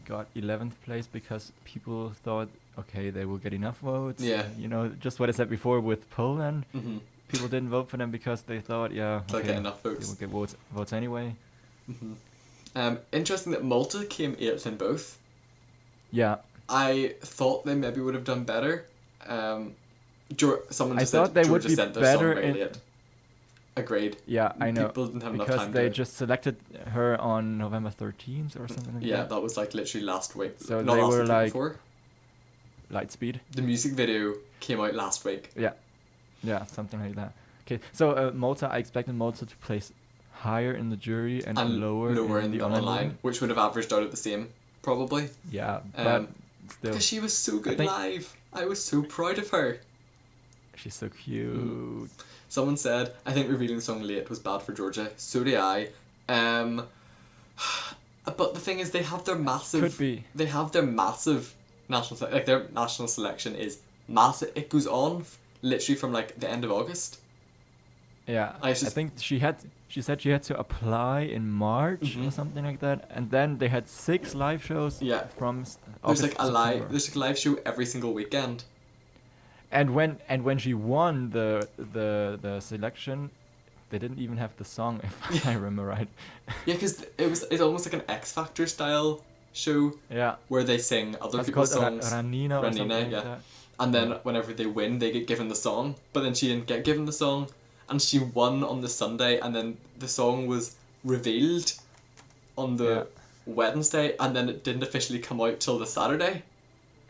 got 11th place because people thought, okay, they will get enough votes.
Yeah.
You know, just what I said before with Poland.
Mhm.
People didn't vote for them because they thought, yeah,
They'll
okay,
get enough
they
votes.
will get votes anyway.
Interesting that Malta came 8th in both.
Yeah.
I thought they maybe would have done better. Someone
I
just
thought
said
they
Georgia
would be
sent their
better
song very
in-
late. Agreed.
Yeah, I know.
People didn't have enough
because
time
they
to...
just selected her on November 13th or something like
Yeah,
that.
that was like literally last week.
So
Not
they
last
were
week, the week
like-
before.
Lightspeed.
The music video came out last week.
Yeah, something like that. Okay, so Malta, I expected Malta to place higher in the jury and, lower in the online voting.
which would have averaged out at the same, probably.
Yeah, but
Um,
still,
Because she was so good
think-
live. I was so proud of her.
she's so cute.
Someone said, I think revealing the song late was bad for Georgia. So do I. But the thing is, they have their massive...
Could be.
They have their massive national... Like, their national selection is massive. It goes on literally from, like, the end of August.
Yeah,
I
I
just-
think she said she had to apply in March or
Mhm.
something like that, and then they had 6 live shows
Yeah.
from
There's
August
like
to
a
September.
there's like a live show every single weekend.
And when she won the selection, they didn't even have the song, if I remember right.
Yeah, because it's almost like an X Factor style show
Yeah.
where they sing other
That's
people's
called
songs.
Ranina or something like
yeah.
that.
And then
Yeah.
whenever they win, they get given the song. But then she didn't get given the song, and she won on the Sunday, and then the song was revealed on the Wednesday, and then it didn't officially come out till the Saturday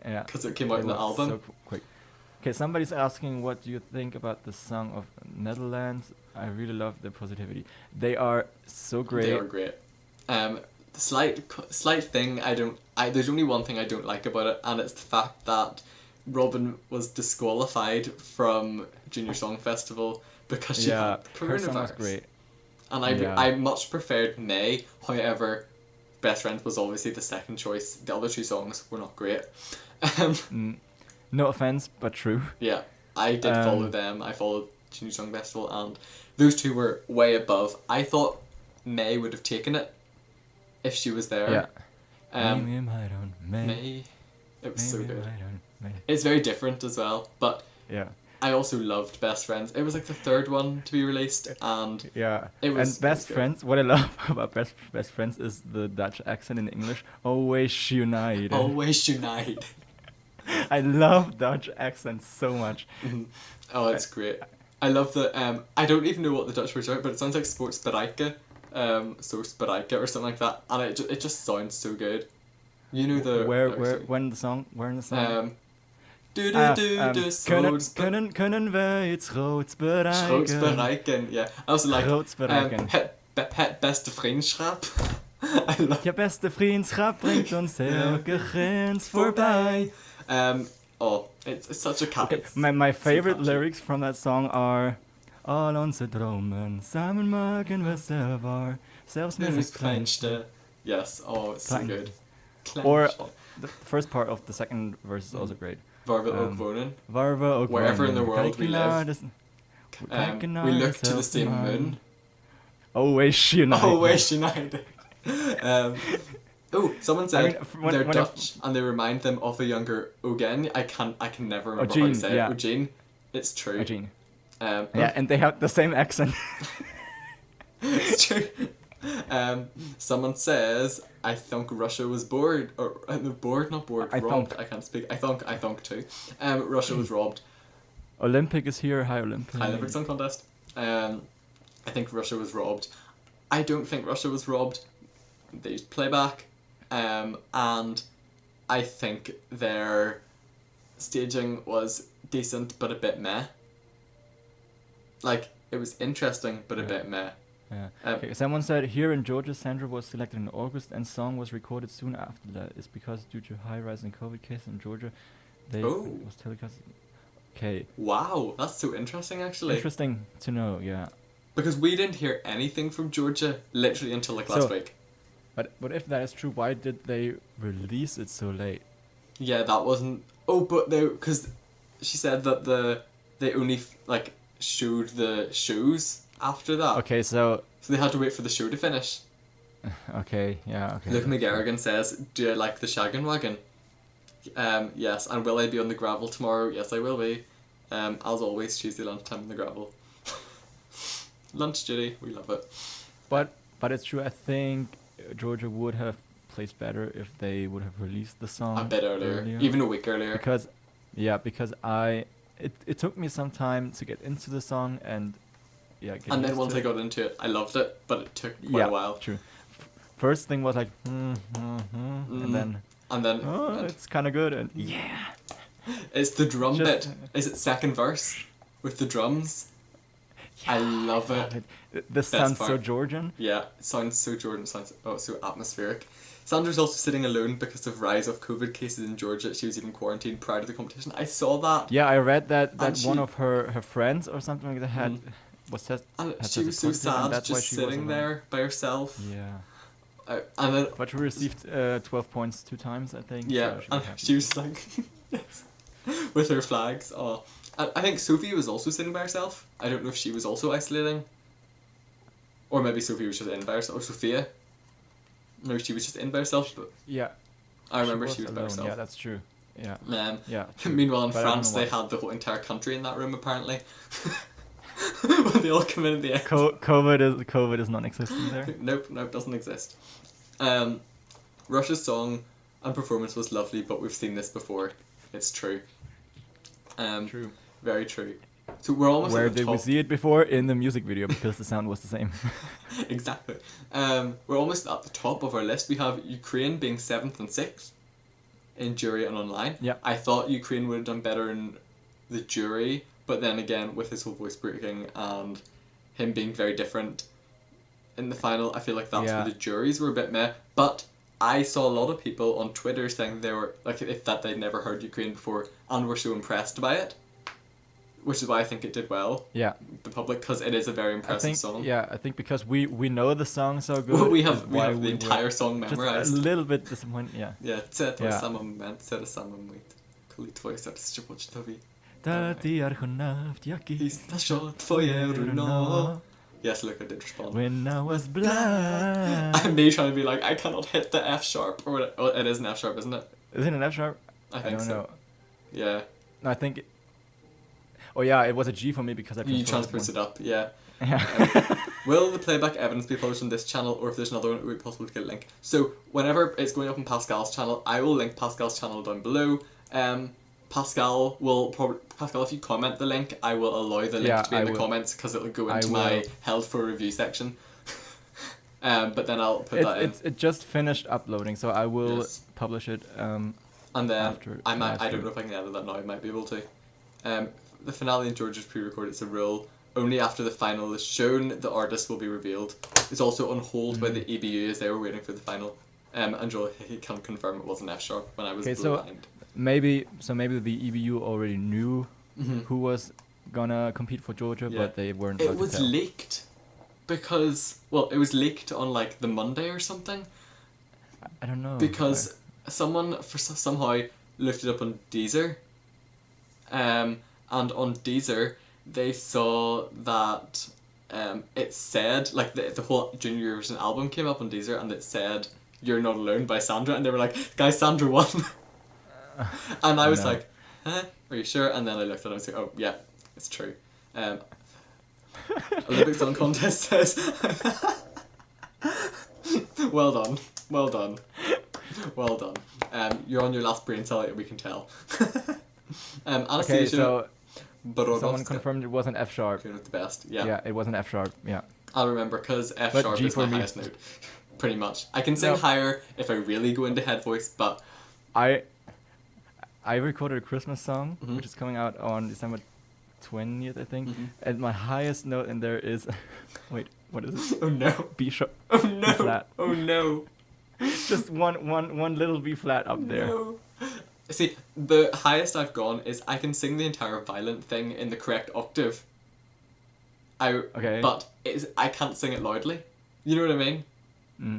Yeah.
because it came out in the
was
album.
So quick. Okay, somebody's asking what do you think about the song of Netherlands. I really love the positivity. They are so great.
They are great. The slight thing there's only one thing I don't like about it, and it's the fact that Robin was disqualified from Junior Song Festival because she had coronavirus.
Her song was great.
And I much preferred May. However, Best Friend was obviously the second choice. The other two songs were not great.
No offense, but true.
Yeah, I did follow them. I followed Junior Song Festival, and those two were way above. I thought May would have taken it if she was there.
Yeah.
May. It was so good. It's very different as well, but
yeah.
I also loved Best Friends. It was like the third one to be released, and
it was. And Best Friends. What I love about Best Friends is the Dutch accent in English. Always unite.
Always unite.
I love Dutch accents so much.
Mm-hmm. Oh, it's great. I love the I don't even know what the Dutch words are, but it sounds like sportsbereiken, so Spreike or something like that, and it just sounds so good. You know the
where in the song? Kunnen we iets groots bereiken?
Groots bereiken, yeah. I also like
groots bereiken.
Het beste vriendschap. I love.
Je beste vriendschap brengt ons elke grens voorbij.
It's such a cat.
Okay, my favorite lyrics from that song are: Al onze dromen samen maken we zelf zelfs met het kleinste.
Yes, it's so good.
Or the first part of the second verse is also great.
Waar we ook wonen.
Wherever
in the world we live. We look to the same moon.
Always united.
Always united. Someone said they're Dutch and they remind them of a younger Eugene. I can never remember how to say it. Eugene. It's true.
Eugene. And they have the same accent.
It's true. Someone says, I think Russia was bored, or bored, not bored, robbed. I can't speak. I thunk too. Russia was robbed.
Olympic is here. Hi Olympic.
Hi Olympic Song Contest. I think Russia was robbed. I don't think Russia was robbed. They used playback, and I think their staging was decent but a bit meh. Like, it was interesting but a bit meh.
Yeah. Okay, someone said here in Georgia, Sandra was selected in August and song was recorded soon after that. It's because due to high rise in COVID cases in Georgia, they was telecast. Okay.
Wow, that's so interesting actually.
Interesting to know, yeah.
Because we didn't hear anything from Georgia literally until like last week.
But if that is true, why did they release it so late?
Yeah, that wasn't. Because she said that they only showed the shows after that.
Okay, so
they had to wait for the show to finish.
Okay, yeah, okay.
Luke McGarrigan says, "Do I like the shaggin' wagon?" Yes. And will I be on the gravel tomorrow? Yes, I will be. As always, Tuesday lunchtime on the gravel. Lunch duty, we love it.
But it's true. I think Georgia would have placed better if they would have released the song
a bit earlier, even a week earlier.
Because it took me some time to get into the song and
and then once I got into it, I loved it, but it took quite a while.
True. First thing was like and then it's kind of good and
it's the drum bit. Is it second verse with the drums? I love it.
This sounds so Georgian.
Yeah, it sounds so Georgian. Sounds so atmospheric. Sandra's also sitting alone because of rise of COVID cases in Georgia. She was even quarantined prior to the competition. I saw that.
Yeah, I read that one of her friends or something like that had was tested.
And she was so sad just sitting there by herself.
Yeah. But she received 12 points 2 times, I think.
Yeah, so she was like with her flags. Oh. I think Sophie was also sitting by herself. I don't know if she was also isolating. Or maybe Sophie was just in by herself. Or Sophia. No, she was just in by herself. But
yeah.
I remember she was by herself.
Yeah, that's true. Yeah.
True. Meanwhile in France they had the whole entire country in that room apparently. when they all come in at the end.
COVID is non-existent there.
Nope, doesn't exist. Russia's song and performance was lovely, but we've seen this before. It's true.
True.
Very true. So we're almost
Where
at the
did
top.
we see it before? In the music video, because the sound was the same.
Exactly. We're almost at the top of our list. We have Ukraine being 7th and 6th in jury and online.
Yeah.
I thought Ukraine would have done better in the jury, but then again, with his whole voice breaking and him being very different in the final, I feel like that's where the juries were a bit meh. But I saw a lot of people on Twitter saying they were like that they'd never heard Ukraine before and were so impressed by it, which is why I think it did well.
Yeah.
The public, because it is a very impressive song.
Yeah, I think because we know the song so good.
we have the entire song
just
memorized.
a little bit disappointed. Yeah.
Yeah, це той самий момент, це те саме мить, коли твоє серце ще хоче тобі.
Та ти аргонавт, який
Що твоє руно. Yes, look, I did respond.
When I was blind.
I'm me trying to be like, I cannot hit the F sharp, or whatever. Well, it is an F sharp, isn't it?
Is it an F sharp?
I think
don't
so.
know.
Yeah.
No, I think. Oh yeah, it was a G for me because I
You transposed it up, yeah.
Yeah.
Will the playback evidence be published on this channel, or if there's another one, it would be possible to get a link? So, whenever it's going up on Pascal's channel, I will link Pascal's channel down below. Pascal, if you comment the link, I will allow the link to be in the comments, because it'll go into my held for review section. But then I'll put that in.
It just finished uploading, so I will publish it.
And then
after
I don't know if I can edit that now. I might be able to. The finale in Georgia's pre-recorded. It's a rule. Only after the final is shown, the artist will be revealed. It's also on hold by the EBU as they were waiting for the final. And Joel, he can confirm it was an F sharp when I was blind.
Maybe the EBU already knew who was gonna compete for Georgia, but they weren't.
It was leaked because it was leaked on like the Monday or something.
I don't know.
Because someone somehow looked it up on Deezer. And on Deezer they saw that it said like the whole Junior Eurovision album came up on Deezer, and it said "You're Not Alone" by Sandra, and they were like, "Guys, Sandra won." And I was like, "Huh? Are you sure?" And then I looked at it and I was like, "Oh yeah, it's true." Olympic Song Contest says, "Well done, well done, well done." You're on your last brain cell, we can tell.
Okay, so
Borodovska.
someone confirmed it was an F sharp.
The best, yeah.
Yeah, it was an F sharp. Yeah.
I'll remember because F
But
sharp
G
is
for
my
me.
highest note. Pretty much. I can sing higher if I really go into head voice, but
I recorded a Christmas song, which is coming out on December 20th, I think. And my highest note in there is, wait, what is it?
oh no,
B sharp.
oh no,
B flat.
oh no.
Just one little B flat up there.
No. See, the highest I've gone is I can sing the entire violent thing in the correct octave. But I can't sing it loudly. You know what I mean?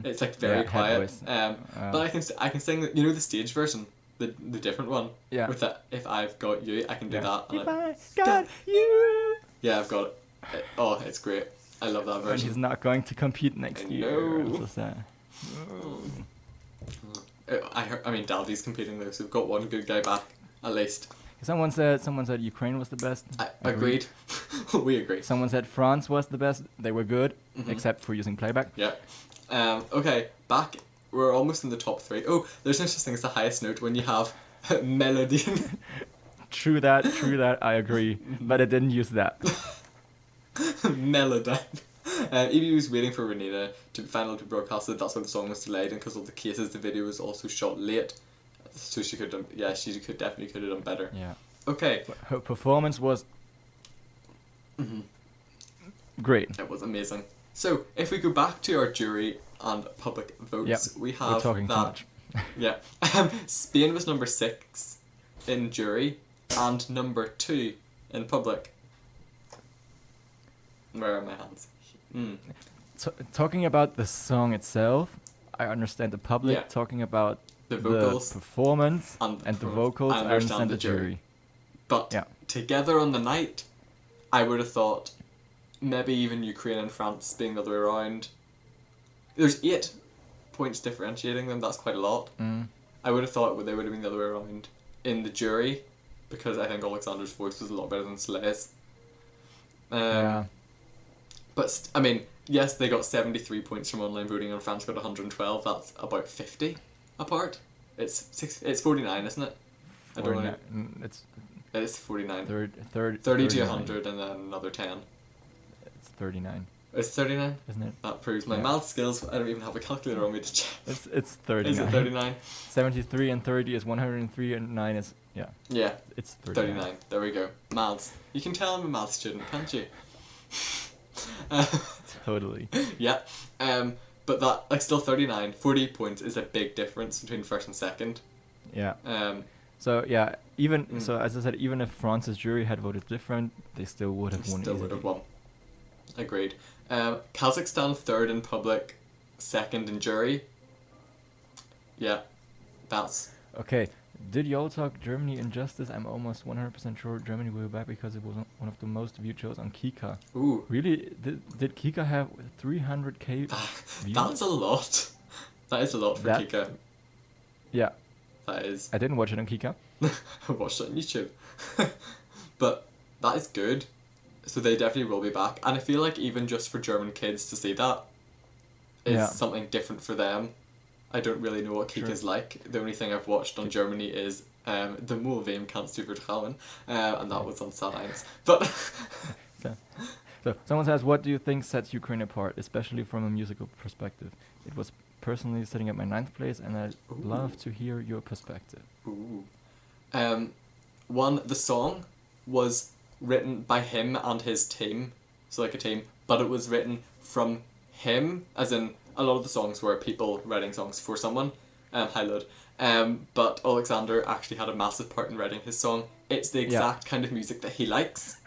It's like very quiet. But I can sing the stage version, the different one. Yeah. With that, if I've got you, I can do that.
If I got you.
Yeah, I've got it. Oh, it's great. I love that version.
And he's not going to compete next year.
No.
So sad.
I mean, Dalby's competing though, so we've got one good guy back, at least.
Someone said Ukraine was the best.
Agreed. We agree.
Someone said France was the best. They were good, except for using playback.
Yeah. Okay, back. We're almost in the top 3. Oh, there's no such thing as the highest note when you have melody.
True that, I agree. But I didn't use that.
Melody. EBU was waiting for Renita to finally be broadcasted. That's why the song was delayed, and because of the cases, the video was also shot late. So she could have definitely could have done better.
Yeah.
Okay.
Her performance was great.
It was amazing. So if we go back to our jury and public votes, we have
we're talking
that.
too much.
Yeah. Spain was number 6 in jury and number 2 in public. Where are my hands?
Talking about the song itself, I understand the public.
Yeah.
Talking about
the vocals,
performance, and the vocals, I understand the jury.
But together on the night, I would have thought maybe even Ukraine and France being the other way around. There's 8 points differentiating them. That's quite a lot. I would have thought they would have been the other way around in the jury, because I think Alexander's voice was a lot better than Slay's.
Yeah.
But I mean, yes, they got 73 points from online voting, and France got 112. That's about 50 apart. It's 49, isn't it? I don't know. It's 49. 30 to 100, and then another 10.
It's 39.
It's 39?
Isn't it?
That proves my math skills. I don't even have a calculator on me to check.
It's 39.
Is it 39?
73 and 30 is 103 and 9 is... Yeah.
Yeah.
It's 39.
39. There we go. Maths. You can tell I'm a maths student, can't you?
Totally.
Yeah. But that, like, still 39. 48 points is a big difference between first and second.
Yeah. So yeah, so as I said, even if France's jury had voted different, they still would have won.
Still would have won. Agreed. Kazakhstan third in public, second in jury. Yeah, that's
okay. Did y'all talk Germany Injustice? I'm almost 100% sure Germany will be back because it was one of the most viewed shows on Kika.
Ooh.
Really? Did Kika have 300k views?
That's a lot. That is a lot for Kika.
Yeah.
That is.
I didn't watch it on Kika.
I watched it on YouTube. But that is good. So they definitely will be back. And I feel like even just for German kids to see that is something different for them. I don't really know what Kika's like. The only thing I've watched on Germany is the Mul wem kannst du vertrauen, and that was on Sat.1. But
so someone says, what do you think sets Ukraine apart, especially from a musical perspective? It was personally sitting at my 9th place, and I'd love to hear your perspective.
Ooh. One, the song was written by him and his team, so like a team, but it was written from him, as in a lot of the songs were people writing songs for someone. Hi Lud. But Alexander actually had a massive part in writing his song. It's the exact kind of music that he likes.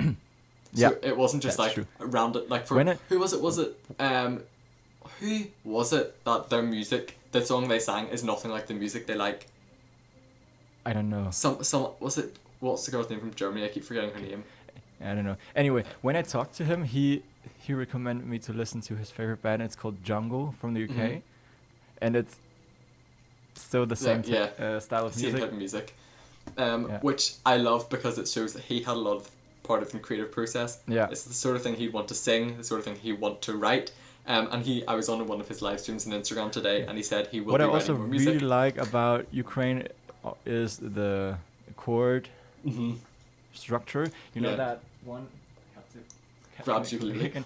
So it wasn't just like random, like for who was it? Who was it that their music, the song they sang, is nothing like the music they like?
I don't know.
Some was it? What's the girl's name from Germany? I keep forgetting her name.
I don't know. Anyway, when I talked to him, he recommended me to listen to his favorite band. It's called Jungle from the UK, and it's still the same style of music.
Same type of music, which I love because it shows that he had a lot of part of the creative process.
Yeah,
it's the sort of thing he'd want to sing, the sort of thing he'd want to write. And I was on one of his live streams on Instagram today, and he said he will be writing more music.
What I also really like about Ukraine is the chord structure. You know that one.
Grabs ukulele.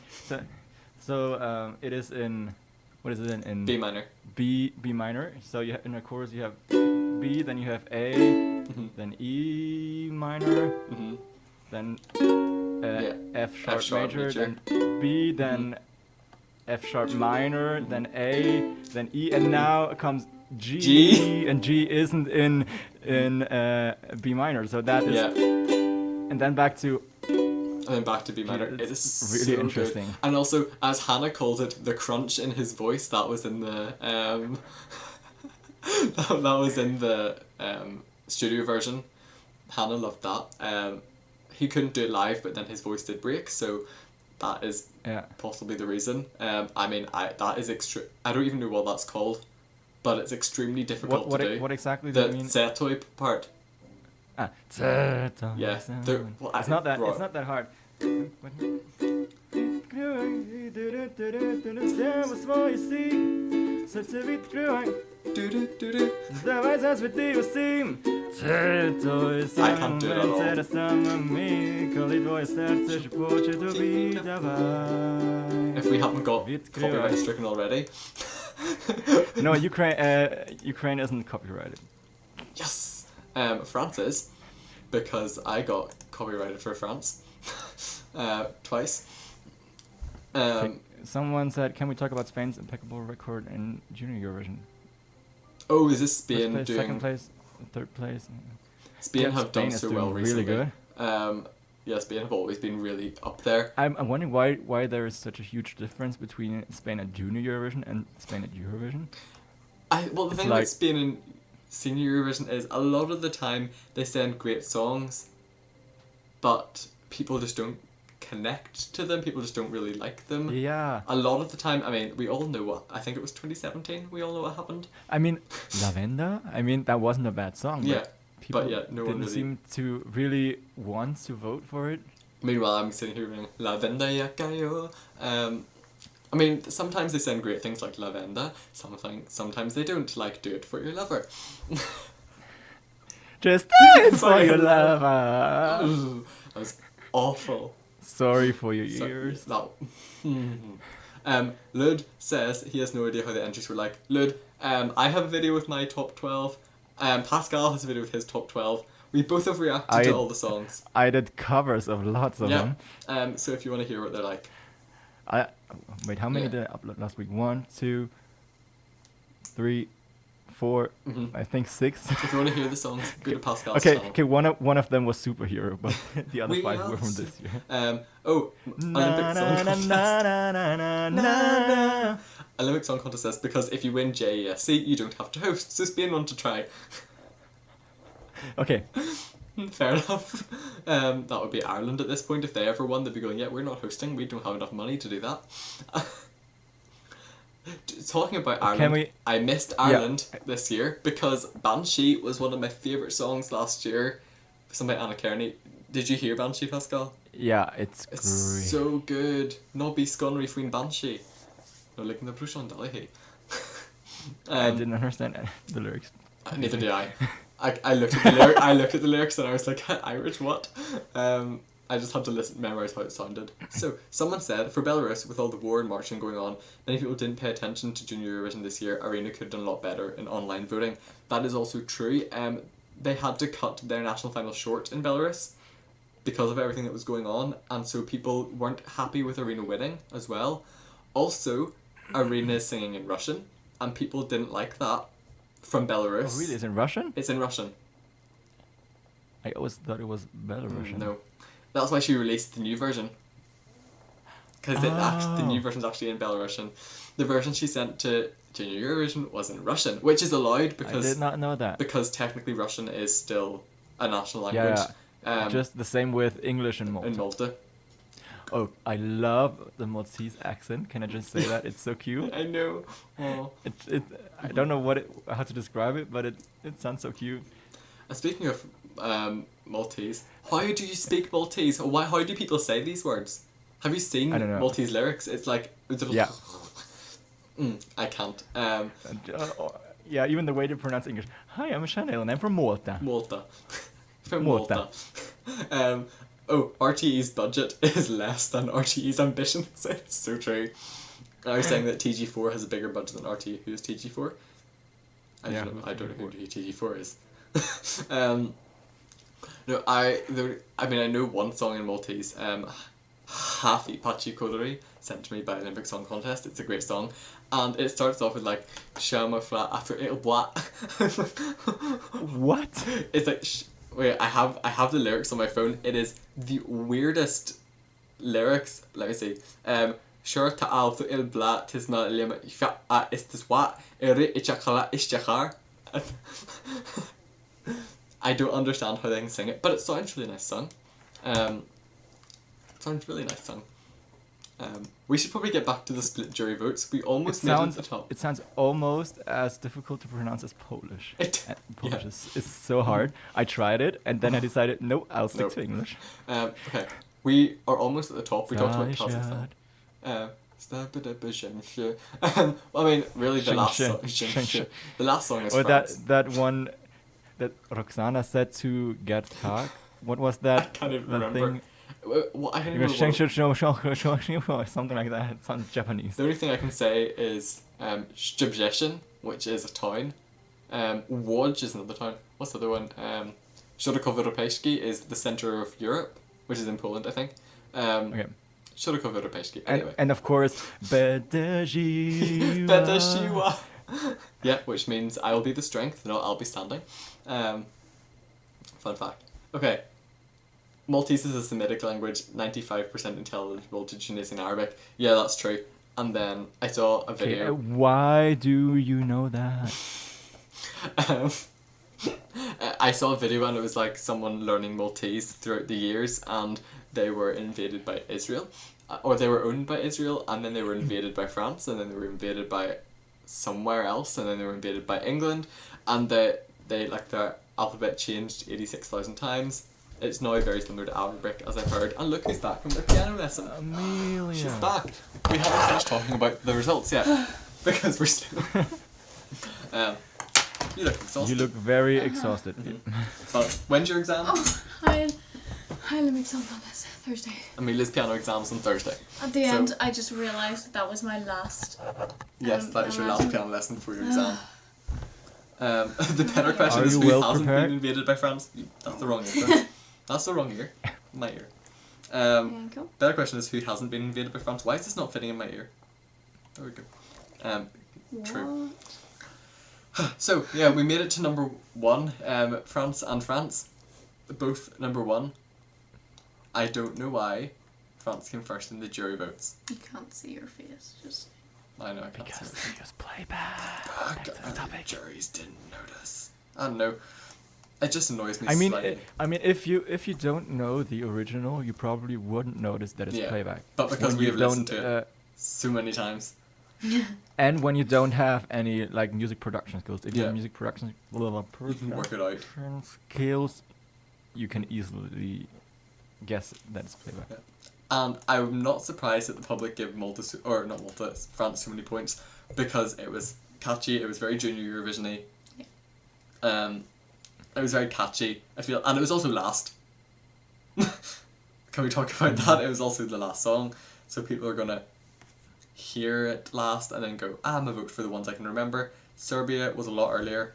So it is in, what is it in
B minor.
B minor. So you in a chorus you have B, then you have A, then E minor, then F sharp major, then B, then F sharp minor, then A, then E, and now comes G, and G isn't in B minor. So that is, and then back to.
And then back to B minor. It is really so
interesting.
Good. And also, as Hannah called it, the crunch in his voice, that was in the that was in the studio version. Hannah loved that. He couldn't do it live, but then his voice did break, so that is possibly the reason. I mean, that is I don't even know what that's called, but it's extremely difficult to do.
What exactly do you mean?
The Zetoy part.
Yeah, it's not that hard.
I can't do it at all. If we haven't got copyright stricken already.
No, Ukraine isn't copyrighted.
Yes! France is, because I got copyrighted for France twice.
Someone said, can we talk about Spain's impeccable record in Junior Eurovision?
Oh, is this Spain
place,
doing...
second place, third place?
Spain have done so well recently.
Really good.
Yeah, Spain have always been really up there.
I'm wondering why there is such a huge difference between Spain at Junior Eurovision and Spain at Eurovision.
The thing about Spain and Senior Eurovision is a lot of the time they send great songs, but people just don't connect to them. People just don't really like them.
Yeah.
A lot of the time, I mean, we all know what, I think it was 2017, we all know what happened.
I mean, Lavenda, that wasn't a bad song.
Yeah.
People
no one
didn't
really
seem to really want to vote for it.
Meanwhile, I'm sitting here going, La Venda ya cayó. I mean, sometimes they send great things like La Venda, sometimes they don't, like Do It For Your Lover.
Just dance for your lover.
Ooh, that was awful.
Sorry for your
So-
ears.
No. Lud says he has no idea how the entries were like. Lud, I have a video with my top 12. Pascal has a video with his top 12. We both have reacted to all the songs.
I did covers of lots of them.
So if you want to hear what they're like.
Wait, how many
Yeah.
did I upload last week? 1, 2, 3, 4,
Mhm.
I think 6.
If you want to hear the songs, go to Pascal's
Okay,
channel.
okay. One of them was superhero, but the other
We
5
are
were from
su-
this year.
Olympic Song Contest.
Na.
Olympic Song Contest says, because if you win JESC, you don't have to host, so Spain want to try.
Okay,
Fair enough. That would be Ireland at this point. If they ever won, they'd be going, yeah, we're not hosting, we don't have enough money to do that. Talking about Ireland, I missed Ireland this year because Banshee was one of my favourite songs last year. Sung by Anna Kearney. Did you hear Banshee, Pascal?
yeah, it's
It's
great.
so good. Nobby Sconnery Fwyn Banshee. No, like in the Bruchon Dalahi.
I didn't understand the lyrics.
Neither did I. I looked at the lyric. I looked at the lyrics and I was like, Irish what? I just had to memorize how it sounded. So someone said, for Belarus, with all the war and marching going on, many people didn't pay attention to Junior Eurovision this year. Arena could have done a lot better in online voting. That is also true. They had to cut their national final short in Belarus because of everything that was going on, and so people weren't happy with Arena winning as well. Also, Arena is singing in Russian, and people didn't like that from Belarus.
Oh, really? It's in Russian?
It's in Russian.
I always thought it was Belarusian.
No. That's why she released the new version. Because the new version's actually in Belarusian. The version she sent to Junior Eurovision was in Russian, which is allowed
I
because
did not know that.
because technically Russian is still a national language.
Just the same with English and Malta.
in Malta.
Oh, I love the Maltese accent. Can I just say that? It's so cute.
I know. Oh.
I don't know how to describe it, but it sounds so cute.
Speaking of Maltese, how do you speak Maltese? How do people say these words? Have you seen
I don't know.
Maltese lyrics? It's like...
Yeah.
I can't.
Yeah, even the way they pronounce English. Hi, I'm Chanel and I'm from Malta.
Malta. From
Malta.
Malta. RTE's budget is less than RTE's ambitions. It's so true. I was saying that TG4 has a bigger budget than RTE. Who is TG4? I don't know who TG4 is. No, I know one song in Maltese. Hafi Pachi Kodori, sent to me by Olympic Song Contest. It's a great song, and it starts off with like Shama Fla after it'll what.
What?
It's like wait, I have the lyrics on my phone. It is the weirdest lyrics. Let me see. Sure ta'al fu il bla tisma lima fa'a istiswa iri ichakala ishchakar. I don't understand how they can sing it, but it sounds really nice sung. We should probably get back to the split jury votes. We almost made it at the top.
It sounds almost as difficult to pronounce as Polish. Polish is so hard. I tried it, and then I decided, no, I'll stick to English.
Okay, we are almost at the top. We talked about Kazakhstan. I mean, really, the last song. The last song is
Or
France.
that one that Roxana said to get Tag. What was that?
I can't even
that
remember.
thing?
I can't even remember.
Something like that. It sounds Japanese.
The only thing I can say is Szczebrzeszyn, which is a town. Łódź is another town. What's the other one? Środkowo-Europejski is the centre of Europe, which is in Poland, I think.
Okay.
Środkowo-Europejski, anyway.
And of course, Bedejiwa.
Bedeshiwa. Yeah, which means I will be the strength, no, I'll be standing. Fun fact. Okay. Maltese is a Semitic language, 95% intelligible to Tunisian Arabic. Yeah, that's true. And then I saw a video.
Why do you know that?
I saw a video and it was like someone learning Maltese throughout the years, and they were invaded by Israel, or they were owned by Israel, and then they were invaded by France, and then they were invaded by somewhere else, and then they were invaded by England, and they like their alphabet changed 86,000 times. It's now very similar to Arabic, as I've heard. And look who's back from the piano lesson.
Amelia.
She's back. We haven't finished talking about the results yet because we're still. You look exhausted.
You look very exhausted.
But when's your exam?
Oh, I'll make some on this Thursday.
Amelia's piano exam's on Thursday.
At the
So-
end, I just realised that was my last.
Yes, that is your last
lesson.
piano lesson before your exam. The better question
Are
is
you
who
well
hasn't
prepared?
been invaded by France? That's the wrong ear. That's the wrong ear. My ear.
Go.
Better question is who hasn't been invaded by France? Why is this not fitting in my ear? There we go. True. So yeah, we made it to number 1. France and France, both number 1. I don't know why France came first in the jury votes.
You can't see your face, just.
I know I can't
Because
say
they use playback.
it.
Back to the topic.
Juries didn't notice. I don't know. It just annoys me
I mean,
slightly.
if you don't know the original, you probably wouldn't notice that it's
Yeah,
playback.
but because
When
we
you
have listened
don't,
to it so many times.
and when you don't have any like music production skills, if you
Yeah.
have music production
You can work it out.
skills, you can easily guess that it's playback.
Yeah. And I'm not surprised that the public give France so many points because it was catchy. It was very Junior Eurovision-y.
Yeah.
It was very catchy. I feel, and it was also last. Can we talk about that? It was also the last song, so people are gonna hear it last and then go, I'm gonna vote for the ones I can remember. Serbia was a lot earlier.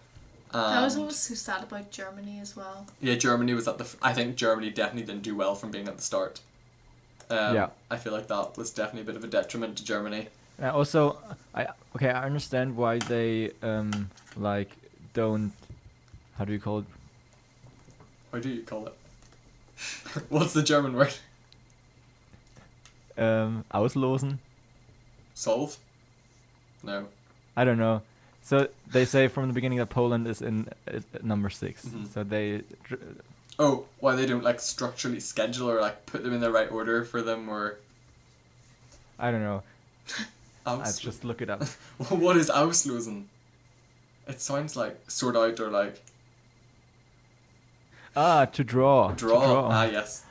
That was what was so sad about Germany as well.
Yeah, Germany was at the. I think Germany definitely didn't do well from being at the start.
Yeah.
I feel like that was definitely a bit of a detriment to Germany.
Also, I understand why they like don't. How do you call it?
What do you call it? What's the German word?
Auslosen.
Solve? No.
I don't know. So they say from the beginning that Poland is in number 6.
Mhm.
So they.
Oh, why they don't like structurally schedule or like put them in the right order for them or.
I don't know. I
Aus-
just look it up.
What is auslösen? It sounds like sort out or like
To draw. To
draw. Ah, yes.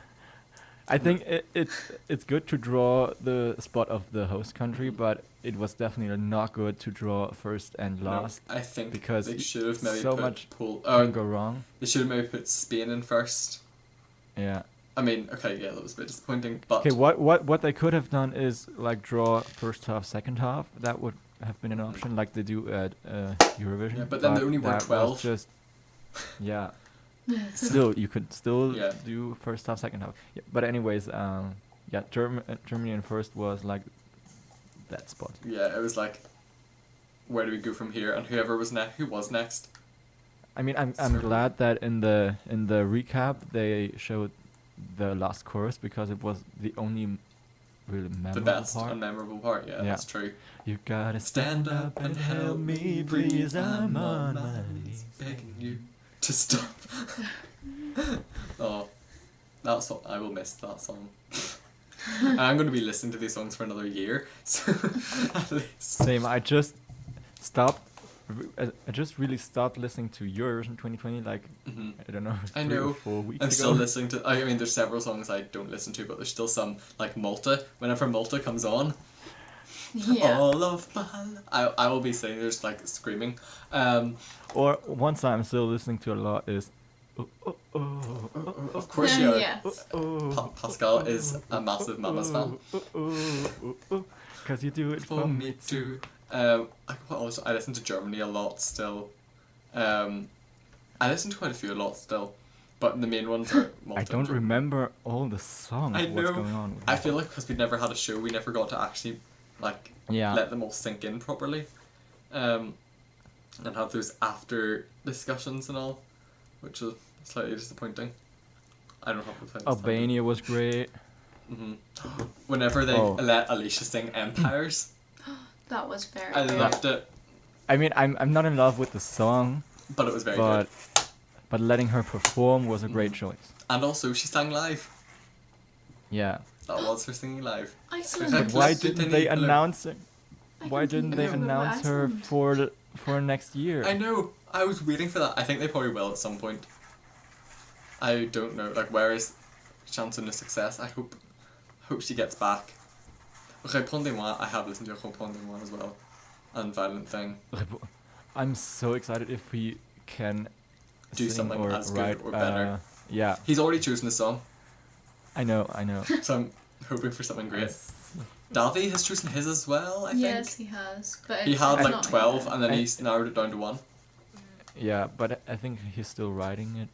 I think it's good to draw the spot of the host country, but it was definitely not good to draw first and last.
No, I think
because
they should have maybe
so
put
much
Pol-
Can go wrong.
they should have maybe put Spain in first.
Yeah.
I mean, okay, yeah, that was a bit disappointing, but
Okay. What they could have done is like draw first half, second half. That would have been an option, like they do at Eurovision.
Yeah, but then there only were
that was
12.
Just yeah. Still, you could still
Yeah.
do first half, second half. Yeah, but anyways, yeah, Germany in first was like that spot.
yeah, it was like, where do we go from here? And whoever was who was next?
I mean, I'm
Certainly.
glad that in the recap they showed the last chorus because it was the only really memorable
The best
part.
and memorable part. Yeah,
Yeah.
that's true.
You gotta stand up and help me, please. I'm on my knees.
begging you to stop. Oh, that song, I will miss that song. And I'm going to be listening to these songs for another year, so at least.
Same. I just stopped. I just really stopped listening to Eurovision 2020. Like
Mhm.
I don't know,
I
3 or
know.
4 weeks
I'm
ago.
still listening to. I mean, there's several songs I don't listen to, but there's still some like Malta. Whenever Malta comes on,
Yeah.
all of my, I will be sitting there just like screaming.
Or one song I'm still listening to a lot is. Oh, oh, oh, oh,
Of course you are.
Yes.
Pascal is a massive Mamas fan.
Because you do it for me too.
I listen to Germany a lot still. I listen to quite a few a lot still, but the main ones are Malta.
I
and
don't
Germany.
remember all the songs.
I
What's
know.
going on? With
I
them.
feel like because we never had a show, we never got to actually like
Yeah.
let them all sink in properly, and have those after discussions and all, which is slightly disappointing. I don't have to play.
Albania was great.
Hmm Whenever they
Oh.
let Alicia sing Empires,
That was very
I
good.
loved it,
I mean, I'm not in love with the song,
but it was very
but
good.
but letting her perform was a great choice.
And also, she sang live.
Yeah.
That was her singing live.
Iceland.
But
But why
Let's do
didn't they
Tenny-
announce it?
I
Why
don't
didn't they
know.
announce her
Iceland.
for next year?
I know. I was waiting for that. I think they probably will at some point. I don't know. Like, where is Chanson de Success? I hope she gets back. Réponds de moi. I have listened to Réponds de moi as well, and Violent Thing.
I'm so excited if we can
Do
sing
something
or
as good
write,
or better.
Yeah,
He's already chosen a song,
I know.
so I'm hoping for something great.
Yes.
Davy has chosen his as well, I think.
Yes, he has. But
He had
it's
like
not
12
yet.
and then
I-
he's narrowed it down to 1.
Yeah, but I think he's still writing it.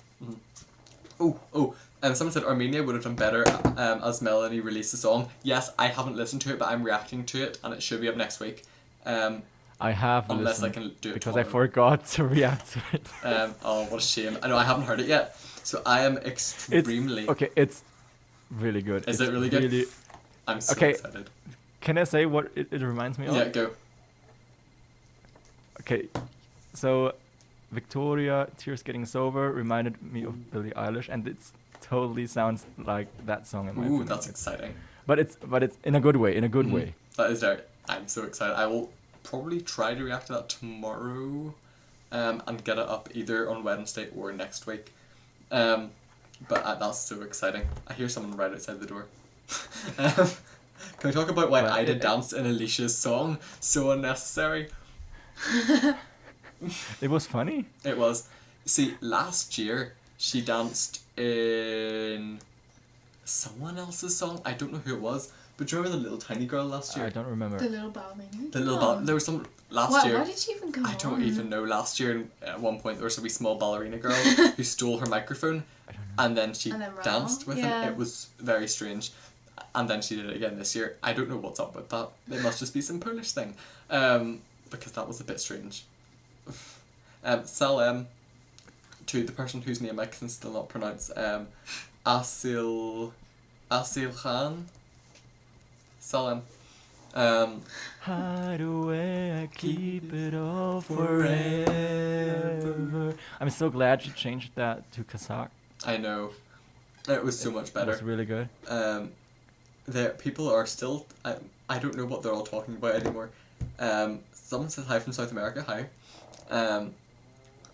And someone said Armenia would have done better as Melanie released the song. Yes, I haven't listened to it, but I'm reacting to it and it should be up next week.
I have
Unless I
listened
can do it
because I
tomorrow.
forgot to react to it.
Oh, what a shame. I know, I haven't heard it yet. So I am extremely...
Okay, it's really good.
Is
It's
it really good? I'm so
Okay.
excited.
Can I say what it reminds me of?
Yeah, go.
Okay, so Victoria, Tears Getting Sober reminded me of Billie Eilish, and it totally sounds like that song in my
Ooh,
opinion.
that's exciting.
But it's in a good way,
Mhm.
way.
That is very... I'm so excited. I will probably try to react to that tomorrow and get it up either on Wednesday or next week. But that's so exciting. I hear someone right outside the door. Can we talk about why
Well,
Ida danced in Alicia's song? So unnecessary.
It was funny.
It was. See, last year she danced in someone else's song. I don't know who it was. But do you remember the little tiny girl last year?
I don't remember.
The little ballerina.
The little there was some last
Why,
year.
why did she even come
I don't
on?
even know. Last year, at one point, there was a wee small ballerina girl who stole her microphone,
I don't know.
and then she
And then ran
danced
off,
with
yeah.
him. It was very strange. And then she did it again this year. I don't know what's up with that. It must just be some Polish thing, because that was a bit strange. Salem, to the person whose name I can still not pronounce, Asil Khan. Salem.
Hide away, I keep it all forever. I'm so glad you changed that to Kazakh.
I know. It was so much
It
better.
was really good.
There, people are still. I don't know what they're all talking about anymore. Someone says hi from South America. Hi.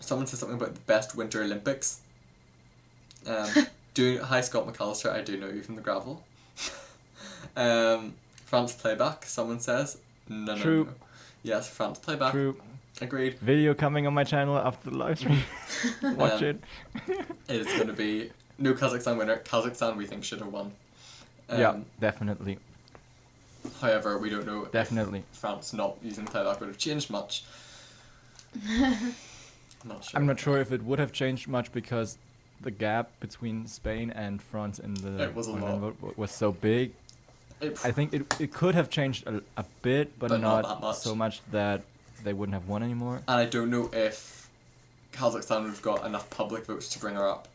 Someone says something about the best Winter Olympics. Hi Scott McAllister. I do know you from the gravel. France playback. Someone says no.
True.
No. Yes, France playback.
True.
Agreed.
Video coming on my channel after the live stream. Watch it.
It's going to be no Kazakhstan winner. Kazakhstan we think should have won.
Yeah, definitely.
However, we don't know
Definitely.
if France not using playback would have changed much. Not sure.
I'm not sure if it would have changed much because the gap between Spain and France in the
It was a
online
lot.
vote was so big. I think it could have changed a bit, but
But not that
not
much.
so much that they wouldn't have won anymore.
And I don't know if Kazakhstan would have got enough public votes to bring her up.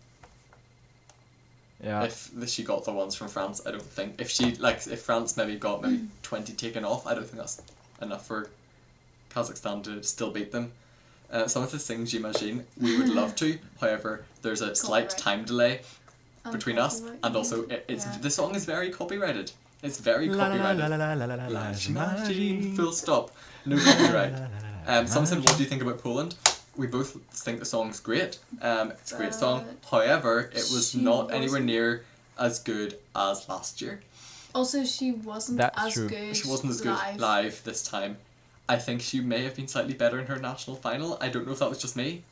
Yeah.
If she got the ones from France, I don't think. If France maybe got 20 taken off, I don't think that's enough for Kazakhstan to still beat them. Someone says sing J'imagine. We would love to. However, there's a slight
Copyright.
time delay between us,
Copyright,
and also the song is very copyrighted. It's very copyrighted. La J'imagine, full stop. No copyright. Someone said, what do you think about Poland? We both think the song's great. It's a great song. However, it was
she
not anywhere
wasn't-
near as good as last year.
Also, she wasn't
That's
as
true.
good.
She wasn't as good live this time. I think she may have been slightly better in her national final. I don't know if that was just me.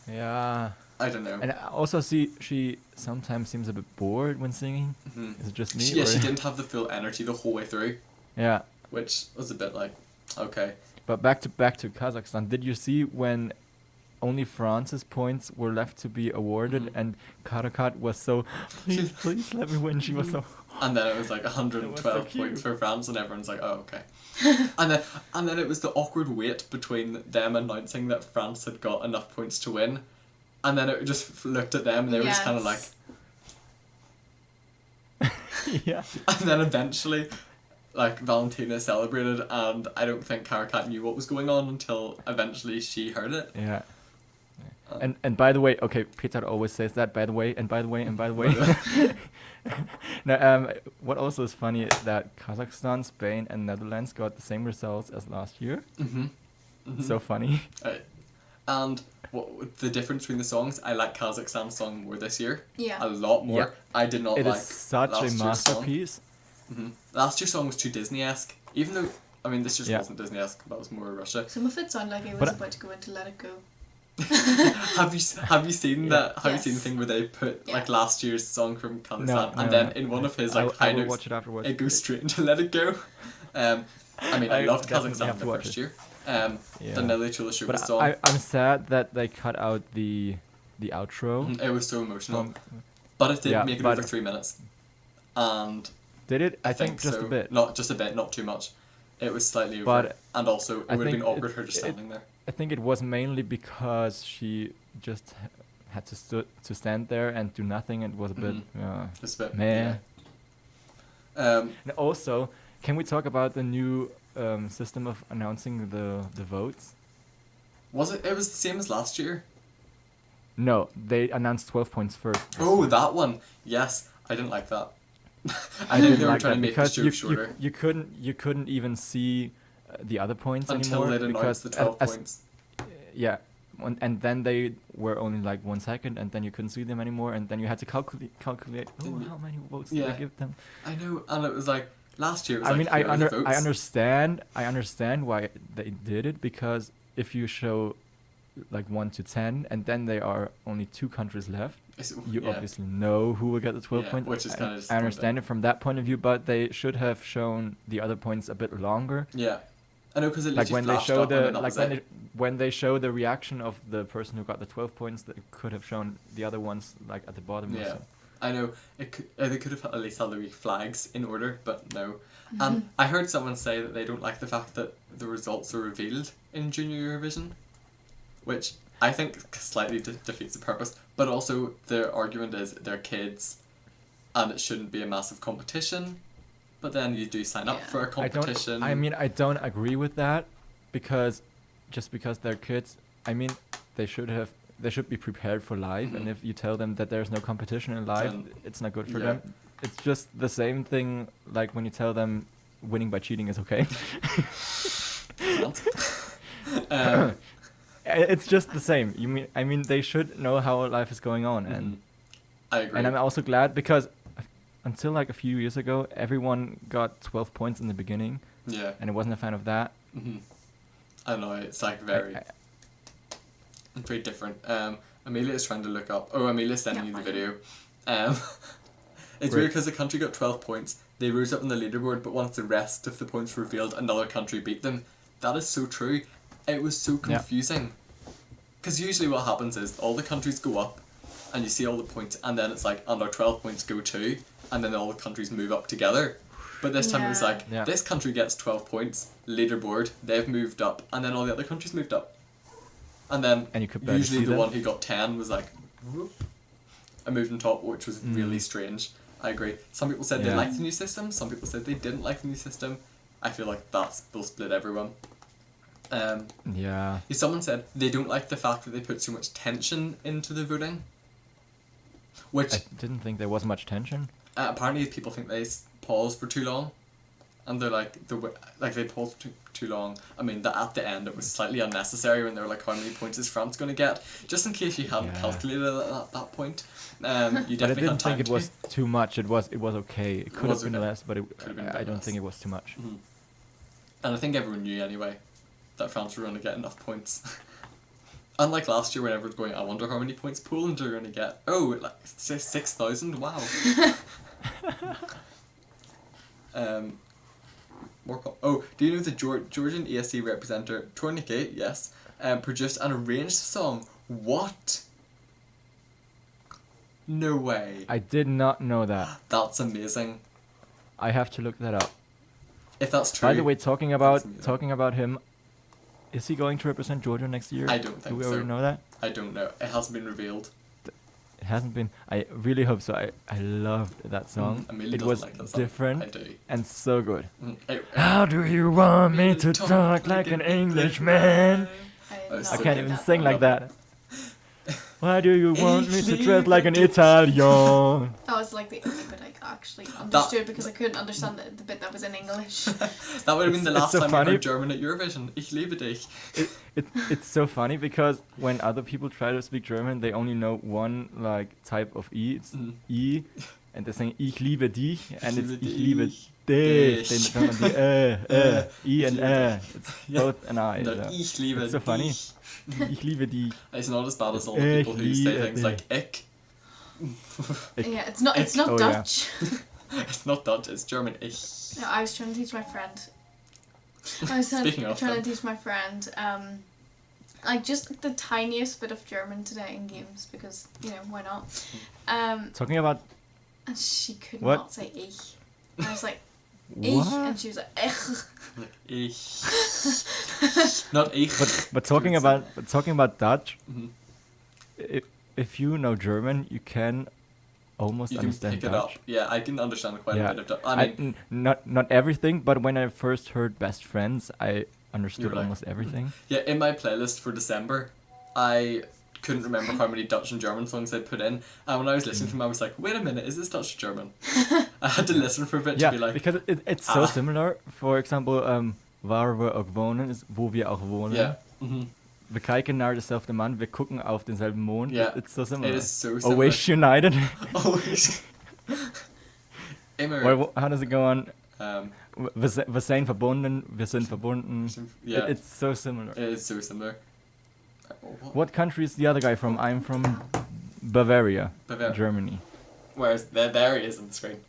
Yeah.
I don't know.
And I also see she sometimes seems a bit bored when singing.
Mhm.
Is it just me?
She
or-
didn't have the full energy the whole way through,
Yeah.
which was a bit like, okay.
But back to Kazakhstan. Did you see when only France's points were left to be awarded,
Mhm.
and Karakat was so, please let me win. She was so.
And then it was like 112
It was so
points
cute.
for France, and everyone's like, oh, okay. and then it was the awkward wait between them announcing that France had got enough points to win, and then it just looked at them and they were just kind of like,
Yeah.
and then eventually, like, Valentina celebrated, and I don't think Karakat knew what was going on until eventually she heard it.
Yeah. And by the way, okay, Peter always says that. By the way, and by the way, and by the way. Now, what also is funny is that Kazakhstan, Spain, and Netherlands got the same results as last year.
Mm-hmm.
So funny.
And the difference between the songs, I like Kazakhstan's song more this year.
Yeah.
A lot more.
Yeah.
I did not
It
like
is such
last
a
year's song.
masterpiece.
Last year's song was too Disney-esque. Even though, I mean, this just
Yeah.
wasn't Disney-esque. That was more Russia.
Some of it sounded like it was about to go into Let It Go.
Have you seen that? Have you seen the
Yes.
thing where they put like
Yeah.
last year's song from Kazakhstan,
No,
and
no,
then
no.
in one of his
I
like
will- I
high
will
notes,
watch it afterwards.
it goes straight into Let It Go. I mean, I
I
loved
definitely
Kazakhstan
have to
the
watch
first
it.
year.
Yeah.
The Nelly Chula Sugar
But
song.
I'm sad that they cut out the outro.
It was so emotional,
From,
but it did
yeah,
make it
but-
over 3 minutes, and
did it? I think just
so.
a bit.
Not just a bit, not too much. It was slightly over,
But
and also it
I
would have been
think
awkward her just standing there.
I think it was mainly because she just had to stand there and do nothing. It was a bit.
Just a bit.
Meh.
Yeah.
And also, can we talk about the new system of announcing the votes?
Was it? It was the same as last year.
No, they announced 12 points first.
Oh, that one. Yes, I didn't like that.
I
knew
didn't
they were
like
trying
that
to make the
because
show
you
shorter
you couldn't even see the other points
until
anymore
they'd announced
because
the 12
as-
points.
yeah, and then they were only like 1 second, and then you couldn't see them anymore, and then you had to calculate. Oh,
Didn't you-
how many votes did
Yeah.
I give them?
I know, and it was like last year. It was
I
like,
mean,
here are the votes.
I understand why they did it, because if you show like 1 to 10, and then there are only 2 countries left, you
yeah.
obviously know who will get the 12
Yeah,
points.
which is
I-
kinda
I
disappointing.
understand it from that point of view, but they should have shown the other points a bit longer.
Yeah, I know, because it
Like
literally
when they
flashed
show
up and
the
then that
like
was it.
when they show the reaction of the person who got the 12 points, they could have shown the other ones like at the bottom. Or
Yeah,
so.
I know. They could have at least had the wee flags in order, but no. And I heard someone say that they don't like the fact that the results are revealed in Junior Eurovision, which I think slightly defeats the purpose. But also their argument is they're kids, and it shouldn't be a massive competition. But then you do sign up
Yeah.
for a competition.
I don't agree with that, because just because they're kids, I mean, they should be prepared for life, and
Mhm.
if you tell them that there's no competition in life,
Then-
it's not good for
yeah.
them. It's just the same thing like when you tell them winning by cheating is okay.
um,
It's just the same. I mean they should know how life is going on, and
I agree.
and I'm also glad because until like a few years ago, everyone got 12 points in the beginning,
yeah.
and I wasn't a fan of that.
I know, it's like very,
I-
very different. Amelia's trying to look up. Oh, Amelia's sending
Yeah,
you the
fine.
video. It's
Great.
weird because the country got 12 points. They rose up on the leaderboard, but once the rest of the points were revealed, another country beat them. That is so true. It was so
Yeah.
confusing. Because usually what happens is all the countries go up, and you see all the points, and then it's like, and our 12 points go too, and then all the countries move up together. But this time it was
Yeah.
like,
Yeah.
this country gets 12 points, leaderboard, they've moved up, and then all the other countries moved up. And then
And you could barely
usually
see
the
them.
one who got 10 was like, whoop, and moved on top, which was really
Mm.
strange. I agree. Some people said they
Yeah.
liked the new system, some people said they didn't like the new system. I feel like will split everyone.
Yeah.
Someone said they don't like the fact that they put so much tension into the voting. Which
I didn't think there was much tension.
apparently people think they pause for too long, and they're like they pause for too long. I mean that at the end it was slightly unnecessary when they were like, how many points is France going to get? Just in case you hadn't
Yeah.
calculated it at that point. You
But I
definitely had
didn't
time
think it
to.
was too much. It was okay. It could
was
have been
okay.
less, but
Could have been a
I
bit
don't
less.
think it was too much.
And I think everyone knew anyway that France were going to get enough points. Unlike last year when everyone's going, I wonder how many points Poland are going to get. Oh, like 6,000? Wow. Oh, do you know the Georgian ESC representative, Tournike, yes, produced and arranged the song? What? No way.
I did not know that.
That's amazing.
I have to look that up.
If that's true.
By the way, talking
That's amazing.
about him, is he going to represent Georgia next year?
I don't
Do
think
we
so.
already know that?
I don't know. It hasn't been revealed.
It hasn't been. I really hope so. I loved that song.
Amelia
It
doesn't
was
like that song.
different
I do.
and so good.
It-
How do you want me to talk like an Englishman?
I,
Oh,
have
so
I
not
can't
heard
even
that
sing
one.
like that. Why do you want me to dress like an
liebe
Italian?
That was like the only bit I actually understood because I couldn't understand the bit that was in English.
That would have been the
It's
last
so
time
funny.
we heard German at Eurovision. Ich liebe dich.
It's so funny because when other people try to speak German, they only know one like type of E. It's E, and they're saying Ich liebe dich, and it's Ich liebe dich. They don't know the E and It's both an I.
No,
So.
ich liebe
It's so funny.
dich.
Ich liebe dich.
It's not as bad as all the people who say things like ich.
Yeah, it's not
Oh, yeah.
Dutch.
It's not Dutch, it's German. Ich.
No, I was trying to teach my friend. I was
Speaking of
trying
them.
to teach my friend like just the tiniest bit of German today in games because why not?
Talking about
And she could
What?
not say ich. I was like ich,
what?
and she was like ech.
Ich. Not ich.
But talking about Dutch,
Mhm.
if you know German, you can almost
You can
understand
pick it
Dutch.
up. Yeah, I can understand quite
Yeah.
a bit of Dutch. I mean,
Not everything, but when I first heard Best Friends, I understood
You were like,
almost everything.
yeah, in my playlist for December, I couldn't remember how many Dutch and German songs I'd put in. And when I was listening to them, I was like, wait a minute, is this Dutch or German? I had to listen for a bit
Yeah,
to be like,
because it's so
ah.
similar. For example, waar we ook wonen is wo wir auch wohnen.
yeah. Mhm.
Wir kijken naar dezelfde maan, wir gucken auf denselben Mond.
Yeah.
It's so similar.
It is so similar.
Always united.
Always. Immer.
Or how does it go on?
Um,
We zijn verbonden, wir sind verbunden.
yeah,
It's so similar.
it is so similar.
What country is the other guy from? I'm from Bavaria,
Bavaria.
Germany.
Whereas there he is on the screen.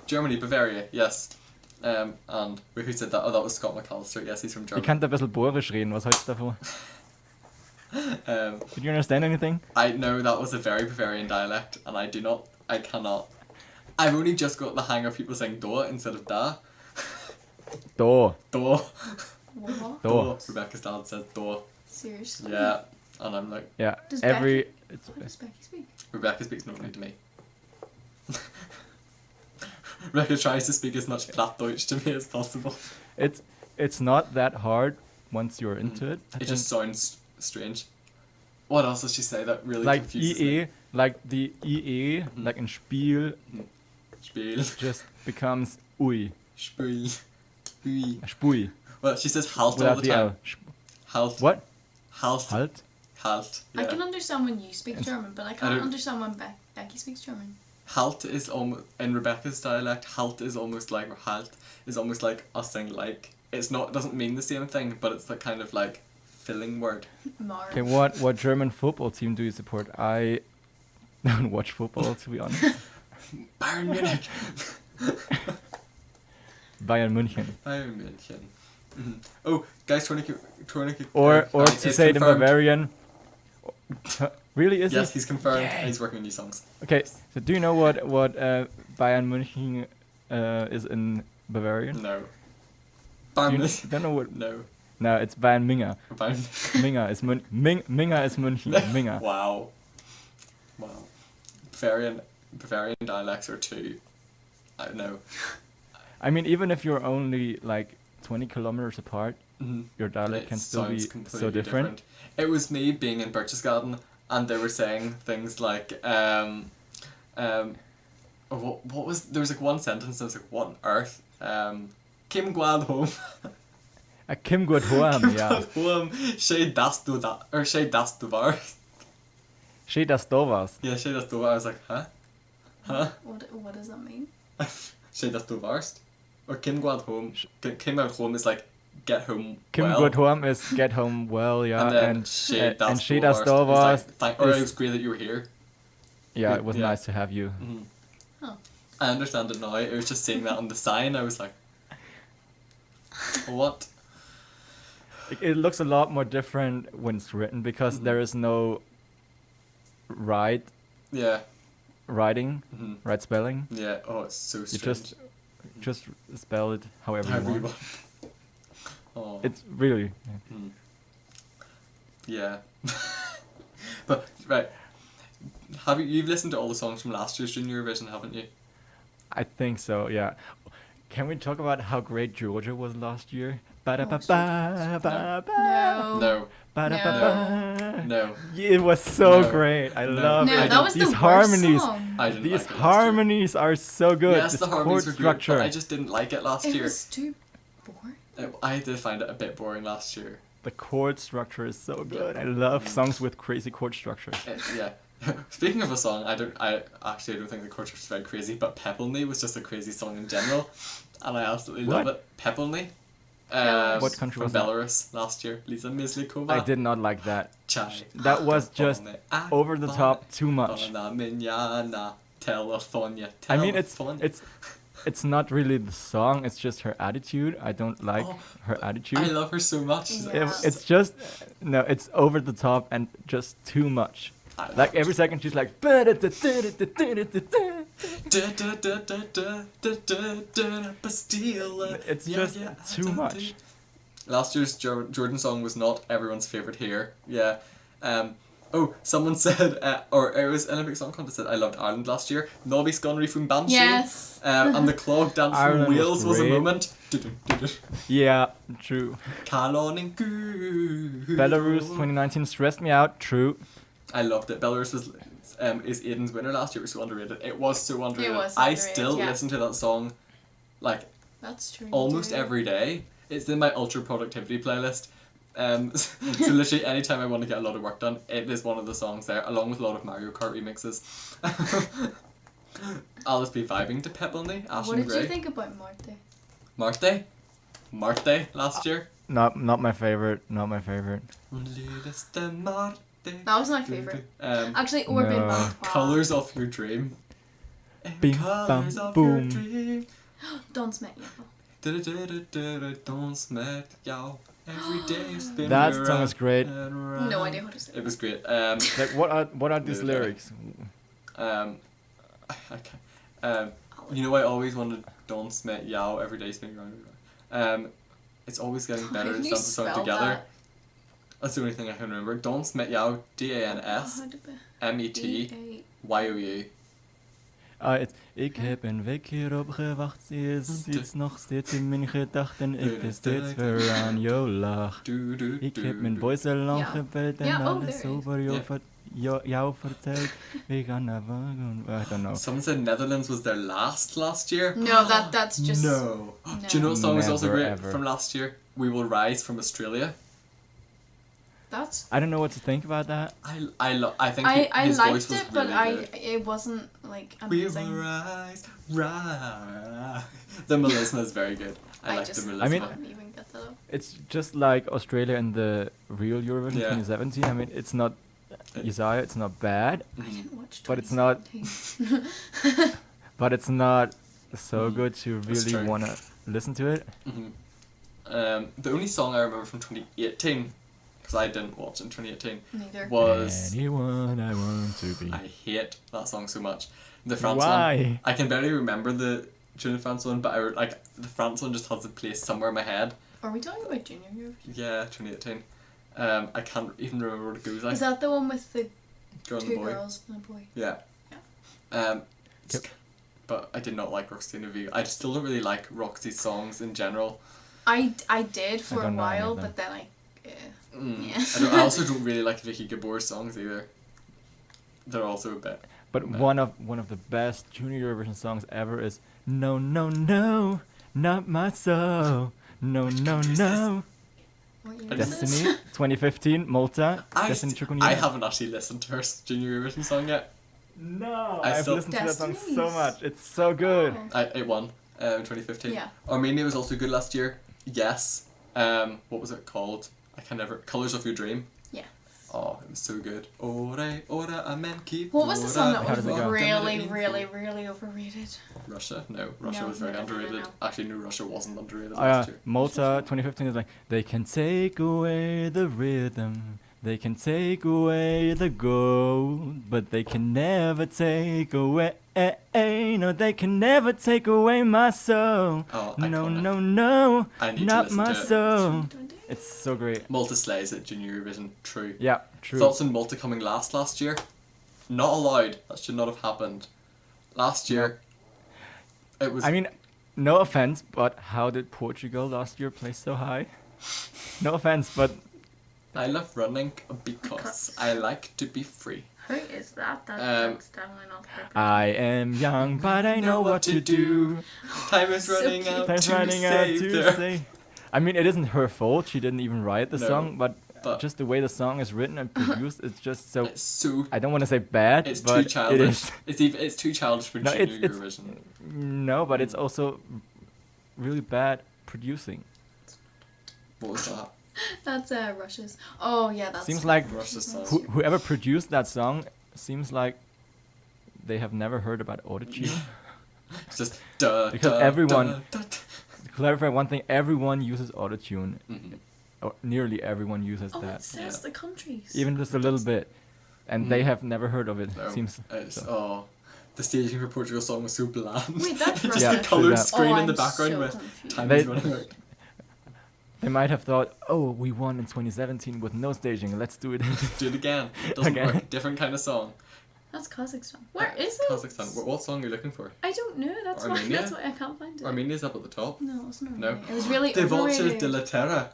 Germany, Bavaria, yes. And who said that? Oh, that was Scott McAllister. Yes, he's from
Ich
Germany.
kann da ein bisschen Boerisch reden, was hältst du davon?
Um,
Did you understand anything?
I know that was a very Bavarian dialect, and I cannot. I've only just got the hang of people saying "do" instead of "da."
Do.
Do.
What?
Do.
Rebecca's dad says "do."
Seriously?
Yeah, and I'm like,
Yeah.
Does
Every.
What does Becky speak?
Rebecca speaks normally to me. Rebecca tries to speak as much Plattdeutsch to me as possible.
It's not that hard once you're into it. I
It just sounds strange. What else does she say that really
like
confuses
EE,
me?
like the EE, like in Spiel,
Spiel.
just becomes Ui.
Spiel. Ui.
Spui.
Well, she says halt all
Without
the
the
time.
L.
Halt.
What?
Halt.
Halt?
Halt.
I
Yeah.
can understand when you speak
Yes.
German, but I
I
can't
don't-
understand when Becky speaks German.
Halt is almost in Rebecca's dialect. Halt is almost like or halt is almost like us saying like. It's not. It doesn't mean the same thing, but it's the kind of like filling word.
Mar.
Okay, what German football team do you support? I don't watch football, to be honest.
Bayern Munich.
Bayern München.
Bayern München. Mhm. Oh, guys, Tornick.
Or to say it in Bavarian. Really, is
Yes,
it?
he's confirmed.
Yay.
He's working on new songs.
Okay, so do you know what Bayern München is in Bavarian?
No.
Do
Bayern
you
Munich.
don't know what?
No.
No, it's Bayern Minga.
Bayern.
Minga is Minga is München. Minga.
Wow. Wow. Bavarian dialects are too. I don't know.
I mean, even if you're only like 20 kilometers apart,
Mhm.
your dialect
It
can still be
sounds
so
completely
different.
It was me being in Berchtesgaden, and they were saying things like, what was, there was like one sentence that was like, what on earth? Kim Gwad home.
A Kim Good Hoam, yeah.
Home, she das du da, or she das du warst.
She das do was.
Yeah, she das du warst. I was like, huh? Huh?
What does that mean?
She das du warst? Or Kim Gwad home. Kim Gwad home is like, get home
Kim
well.
Good Hoam is get home well, yeah.
And then
And
she
and
das
she
du
das
warst
do
is like,
was.
thank, or it
is-
was great that you were here.
Yeah, it was
yeah.
nice to have you.
Mhm.
Oh.
I understand it now. I was just seeing that on the sign. I was like, what?
It looks a lot more different when it's written because
Mhm.
there is no right
Yeah.
writing,
Mhm.
right spelling.
Yeah. Oh, it's so
You
strange.
just spell it however you
However you
want.
want. Oh.
It's really.
Hmm. Yeah. But right. You've listened to all the songs from last year's Junior Eurovision, haven't you?
I think so, yeah. Can we talk about how great Georgia was last year?
No.
Ba-da-ba-ba, ba-ba.
No.
No.
Ba-da-ba-ba.
No.
Yeah, it was so
No.
great. I
No.
love
No,
it.
that was
These
the
harmonies.
worst song.
I didn't
These
like it last year.
harmonies are so good.
Yes,
this
the
chord
harmonies were
structure.
great, but I just didn't like it last
It
year.
was too boring.
I did find it a bit boring last year.
The chord structure is so good. I love songs with crazy chord structures.
Yeah. Speaking of a song, I don't think the chord structure is very crazy, but Peppleny was just a crazy song in general, and I absolutely love
What?
it. Peppleny.
What country
from
was that?
Belarus last year. Lisa Mislikova.
I did not like that.
Chai.
That was just over the top, too much.
Telefonia.
I mean, it's not really the song. It's just her attitude. I don't like her attitude.
I love her so much.
Yeah.
It's just no. It's over the top and just too much. Like every second she's like. It's just too much.
Last year's Jordan song was not everyone's favorite here. Yeah. Someone said, or it was Olympic Song Contest said, I loved Ireland last year. Nobby Sconnery from Banshee.
Yes.
And the clog dance
Ireland
from
was
Wales was a
great.
moment.
Yeah, true. Belarus 2019 stressed me out. True.
I loved it. Belarus was is Aiden's winner last year. It was so underrated. It was so underrated.
was
I
underrated,
still
yeah.
listen to that song like
That's true.
almost
too.
every day. It's in my ultra productivity playlist. So literally anytime I want to get a lot of work done, it is one of the songs there, along with a lot of Mario Kart remixes. I'll just be vibing to Peppleny, Ash
What
and
did you
Grey.
think about Marte?
Marte last year.
Not my favorite. Not my favorite.
That was my favourite. Actually, Orbin
No.
Marte.
Colours of Your Dream.
Bing,
Colours
bam,
of Your
boom.
Dream.
Don't smack you.
Don't smack y'all. Every day spin
That
around
song is great.
and around.
No idea what to say.
It was great.
Like what are these
Neither do I.
lyrics?
I can't. You know, I always wanted don't smack y'all every day spinning around. It's always getting better.
How do
It
you
sounds the song
spell
together.
that?
That's the only thing I can remember. Don't smack y'all. DANSMETYOU.
It's ik heb een week hierop gewacht. Ze is iets nog steeds in mijn gedachten. Ik ben steeds weer aan jou lach. Ik heb mijn boys al lang
Ja.
gebeld en
Ja, oh,
alles
there it is.
over jou verteld. We gaan naar wagen. I don't know.
Someone said Netherlands was their last year.
No, that's just.
No. Do you know what song was also
Never,
great
ever.
from last year? We Will Rise from Australia.
That's.
I don't know what to think about that.
I think
I
his
liked
voice was
it, but
really good.
it wasn't like
We
amazing.
will rise, rise. The melisma is very good. I like the
just
melisma.
I mean-
couldn't even get that up.
It's just like Australia in the real Eurovision
Yeah.
2017. I mean, it's not Isaiah. It's not bad,
I didn't watch.
but it's not.
2017.
But it's not so good to
That's
really
true.
wanna listen to it.
The only song I remember from 2018, because I didn't watch it in 2018,
Neither.
was
Anyone I want to be.
I hate that song so much. The France
Why?
one. I can barely remember the Junior France one, but the France one just has a place somewhere in my head.
Are we talking about Junior Eurovision?
Yeah, 2018. I can't even remember what it goes like.
Is that the one with the
Girl and
two
Boy.
girls and a boy?
Yeah.
Yep.
But I did not like Roxy Novi. I still don't really like Roxy's songs in general.
I did for a
don't know any
while,
of them.
but then I. Yeah.
I also don't really like Vicky Gabor's songs either. They're also a bit.
But
No.
one of the best Junior Eurovision songs ever is No No No, Not My Soul. No No No.
What year is this?
Destiny 2015 Malta. Destiny
I haven't actually listened to her Junior Eurovision song yet.
No,
I
I've
still-
listened to that song so
Destinies.
much. It's so good.
Oh.
It won in 2015.
Yeah.
Armenia was also good last year. Yes. What was it called? I can never. Colours of Your Dream.
Yeah.
Oh, it was so good. Ore, ora, amen, keep.
What was the song that
How
was
does it go?
really overrated?
Russia? No, Russia
No,
was very
no, no, no,
underrated.
no.
Actually, no, Russia wasn't underrated
Oh, yeah.
last year.
Malta 2015 is like they can take away the rhythm, they can take away the gold, but they can never take away. No, they can never take away my soul.
Oh,
No,
iconic.
no, no,
I need to
not
listen
my
to it.
soul. It's so great.
Malta slays at Junior Eurovision. True.
Yeah, true.
Thoughts on Malta coming last year? Not allowed. That should not have happened. Last year, it was.
I mean, no offense, but how did Portugal last year place so high? No offense, but
I love running because I like to be free.
Who is that?
Um,
That's definitely not her.
I am young, but I know what to do.
Time is
So
running
cute.
out
Time's
to
running out
save
to
her.
say. I mean, it isn't her fault. She didn't even write the
No,
song, but
but-
just the way the song is written and produced, it's just so.
It's so.
I don't want to say bad,
It's
but
too
it
childish.
is.
It's too childish for
No,
Junior
it's-
Eurovision.
No, but it's also really bad producing.
What was that?
That's Russia's. Oh yeah, that's.
Seems like
Russia's song.
whoever produced that song seems like they have never heard about autotune.
It's just duh.
Because
duh,
everyone-
duh, duh.
To clarify one thing, everyone uses autotune.
Mhm.
Or nearly everyone uses
Oh, it
that.
says
Yeah.
the countries.
Even just a little bit. And they
Mm.
have never heard of it.
No,
Seems
it's,
so.
oh, the staging for Portugal song was so bland.
Wait, that's
just
Yeah,
the
true
colored
that.
screen
Oh,
in the
I'm
background
so
with
confused.
time
They-
is running out.
They might have thought, oh, we won in 2017 with no staging. Let's do it.
Do it again. Doesn't
Okay.
work. Different kind of song.
That's Kazakhstan. Where is it?
Kazakhstan. What song are you looking for?
I don't know. That's why.
Armenia?
That's why I can't find it.
Armenia's up at the top.
No, it wasn't
No.
Armenia. It was really
De Voce
overrated.
de la Terra.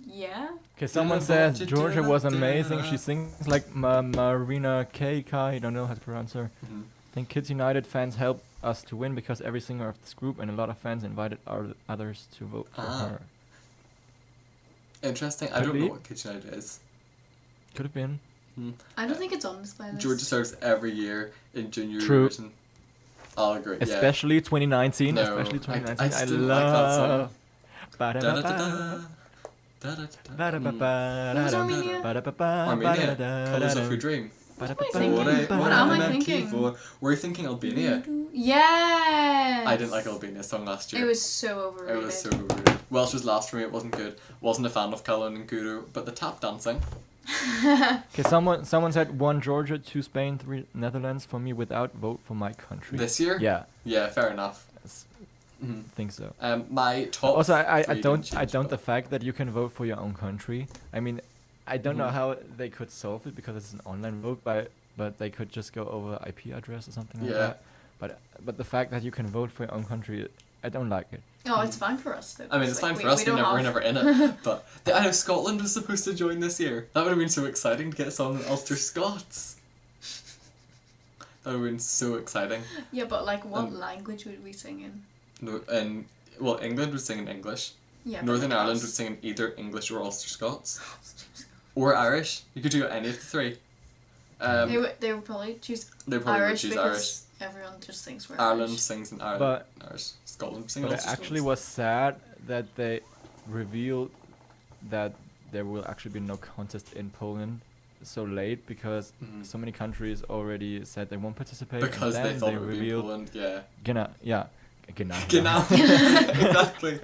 Yeah.
Okay, someone says Georgia was amazing. She sings like Marina K. I don't know how to pronounce her.
Mhm.
I think Kids United fans helped us to win because every singer of this group and a lot of fans invited others to vote for
Ah.
her.
Interesting. I
Could
don't know
be.
what Kitchen United is.
Could have been.
I don't think it's on this playlist.
Georgia serves every year in Junior
True.
Eurovision. I'll agree.
Especially 2019.
No,
Especially
I
2019. I,
still like that song.
love.
Yeah. Da da da
Ba-da-ba-ba.
da. Da da da da.
Ba-da-ba-ba.
What was Armenia?
Ba-da-ba-ba.
Armenia.
Ba-da-da-da.
Colors of Your Dream.
What am I
Ba-da-ba-ba.
thinking? What am I thinking?
Were you thinking Albania?
Yes.
I didn't like Albania's song last year.
It was so overrated.
It was so weird. Welsh was last for me. It wasn't good. Wasn't a fan of Callan and Guru, but the tap dancing.
Okay, someone said 1 Georgia, 2 Spain, 3 Netherlands for me without vote for my country.
This year?
Yeah,
Yeah, fair enough.
I
Mhm.
think so.
My top.
Also, I
three
don't
didn't
I
change,
don't
but-
the fact that you can vote for your own country. I mean, I don't know
Mhm.
how they could solve it because it's an online vote, but they could just go over IP address or something like
Yeah.
that. But the fact that you can vote for your own country, I don't like it.
Oh, it's fine for us. Though,
I mean, it's fine for us. We're never in it. But I know Scotland was supposed to join this year. That would have been so exciting to get someone in Ulster Scots. That would have been so exciting.
Yeah, but like, what
Um,
language would we sing in?
No, and well, England would sing in English.
Yeah. but
Northern
like
Ireland
us.
would sing in either English or Ulster Scots, or Irish. You could do any of the three.
They would probably choose
They probably would
Irish
choose
because everyone just thinks we're
Ireland
Irish.
sings in Ireland.
But-
Irish. Scotland sings in
But it
Ulster
actually
Scots.
was sad that they revealed that there will actually be no contest in Poland so late because
Mhm.
so many countries already said they won't participate.
Because
and
they
then
thought it would be in
revealed
Poland. Yeah.
Genau, yeah, genau.
Genau. Exactly.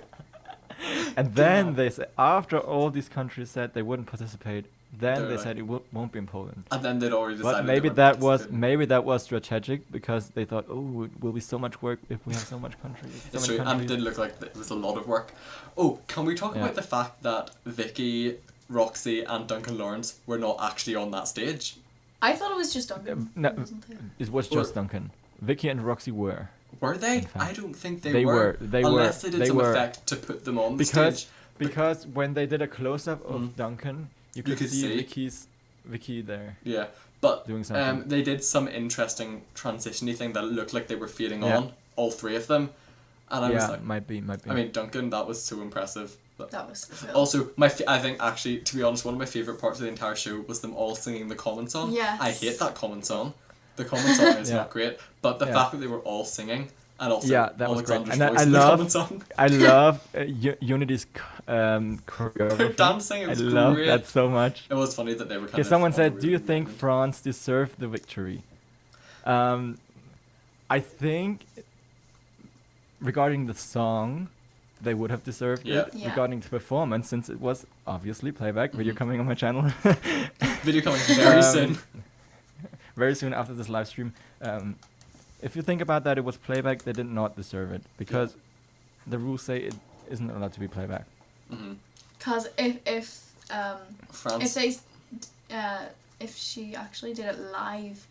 And then
Genau.
they said, after all these countries said they wouldn't participate, then
They're
they
like-
said it won't be in Poland.
And then they'd already decided.
But
they
maybe
weren't
that was
participating.
strategic because they thought, oh, it will be so much work if we have so much countries. So
It's
many
true, and it
countries.
did look like it was a lot of work. Oh, can we talk
Yeah.
about the fact that Vicky, Roxy, and Duncan Lawrence were not actually on that stage?
I thought it was just Duncan.
No,
wasn't it?
it was just Duncan. Vicky and Roxy were.
Were they?
In fact.
I don't think they,
They
were.
were, they
Unless
were,
they did
they
some
were.
effect to put them on the
Because
stage.
because when they did a close up of
Mm.
Duncan, you
You
could
could
see
see.
Vicky there
Yeah, but
doing something.
they did some interesting transition-y thing that looked like they were fading
Yeah.
on, all three of them. And I was
yeah,
like,
might be.
I mean, Duncan, that was so impressive. But
That was the
also, I think actually, to be honest, one of my favourite parts of the entire show was them all singing the common song.
Yes.
I hate that common song. The common song is
Yeah.
not great, but the
Yeah.
fact that they were all singing and also
Yeah, that was great.
Alexander's
And
voice
I
in the
love-
common song.
I love Unity's choreography.
Dancing, it
I
was
love
great.
that so much.
It was funny that they were kind
Okay,
of.
someone
on
said,
the
"Do you
rhythm
think
movement.
France deserved the victory?" I think regarding the song, they would have deserved
Yeah.
it.
Yeah.
Regarding the performance, since it was obviously playback video
Mhm.
coming on my channel
Video coming very
Um,
soon.
very soon after this live stream. If you think about that, it was playback. They did not deserve it because the rules say it isn't allowed to be playback.
Hmm.
Because if
France.
they if she actually did it live,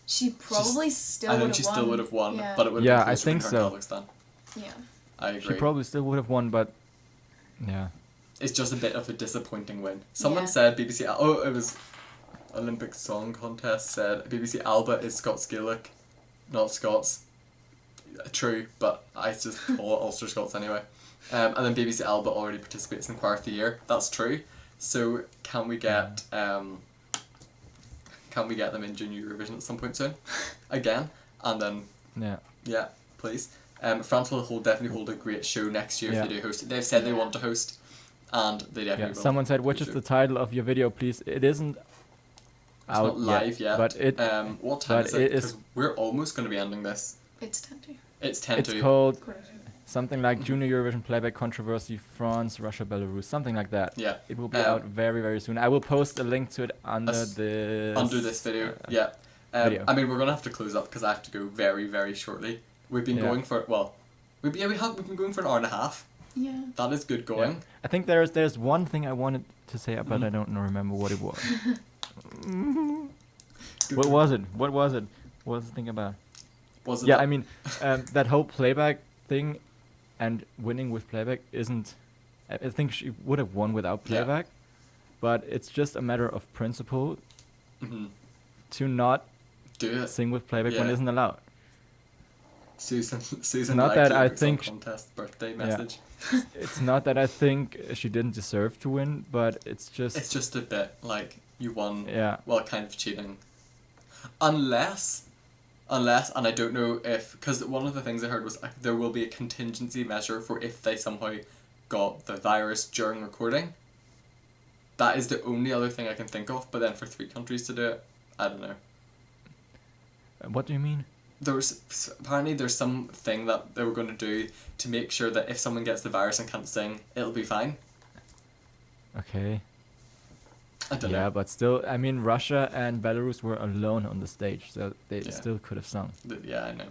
she probably still
I
would
think
have
she
won.
still would have won,
Yeah.
but it would
Yeah,
have
I
been closer
think
between her and Kazakhstan.
Yeah.
I agree.
She probably still would have won, but yeah.
it's just a bit of a disappointing win. Someone
Yeah.
said BBC. Oh, it was Olympic Song Contest. Said BBC Alba is Scots Gaelic, not Scots. True, but I just call it Ulster Scots anyway. And then BBC Alba already participates in Choir of the Year. That's true. So can we get them in Junior Eurovision at some point soon? Again, and then
Yeah.
please. France will definitely hold a great show next year
Yeah.
if they do host it. They've said they want to host, and they definitely
Yeah.
will.
Someone said, "Which is
Sure.
the title of your video, please?" It isn't
It's
out
not live yet.
but it
what time
but
is it?
it is-
'Cause we're almost going to be ending this.
It's 10
It's 10
it's
to.
called
to.
something like Junior Eurovision Playback Controversy, France, Russia, Belarus, something like that.
Yeah.
It will be out very, very soon. I will post a link to it under
Under this video. Yeah.
video.
I mean, we're going to have to close up because I have to go very, very shortly. We've been
Yeah.
going for, well, we've been going for an hour and a half.
Yeah.
That is good going.
Yeah. I think there's one thing I wanted to say, but I don't remember what it was. What was it? What was it? What was the thing about?
Was it
Yeah,
that-
I mean, that whole playback thing and winning with playback isn't... I think she would have won without
Yeah.
playback, but it's just a matter of principle
Mhm.
to not
Do it.
sing with playback when
Yeah.
it isn't allowed.
Susan
not
liked
that
the
I
Olympic Song
think
Contest birthday message.
It's not that I think she didn't deserve to win, but it's just...
It's just a bit like you won.
Yeah.
Well, kind of cheating. Unless, and I don't know if, because one of the things I heard was there will be a contingency measure for if they somehow got the virus during recording. That is the only other thing I can think of, but then for 3 countries to do it, I don't know.
What do you mean?
Apparently there's something that they were going to do to make sure that if someone gets the virus and can't sing, it'll be fine.
Okay.
I don't
Yeah,
know.
but still, I mean, Russia and Belarus were alone on the stage, so they
Yeah.
still could have sung.
Yeah, I know.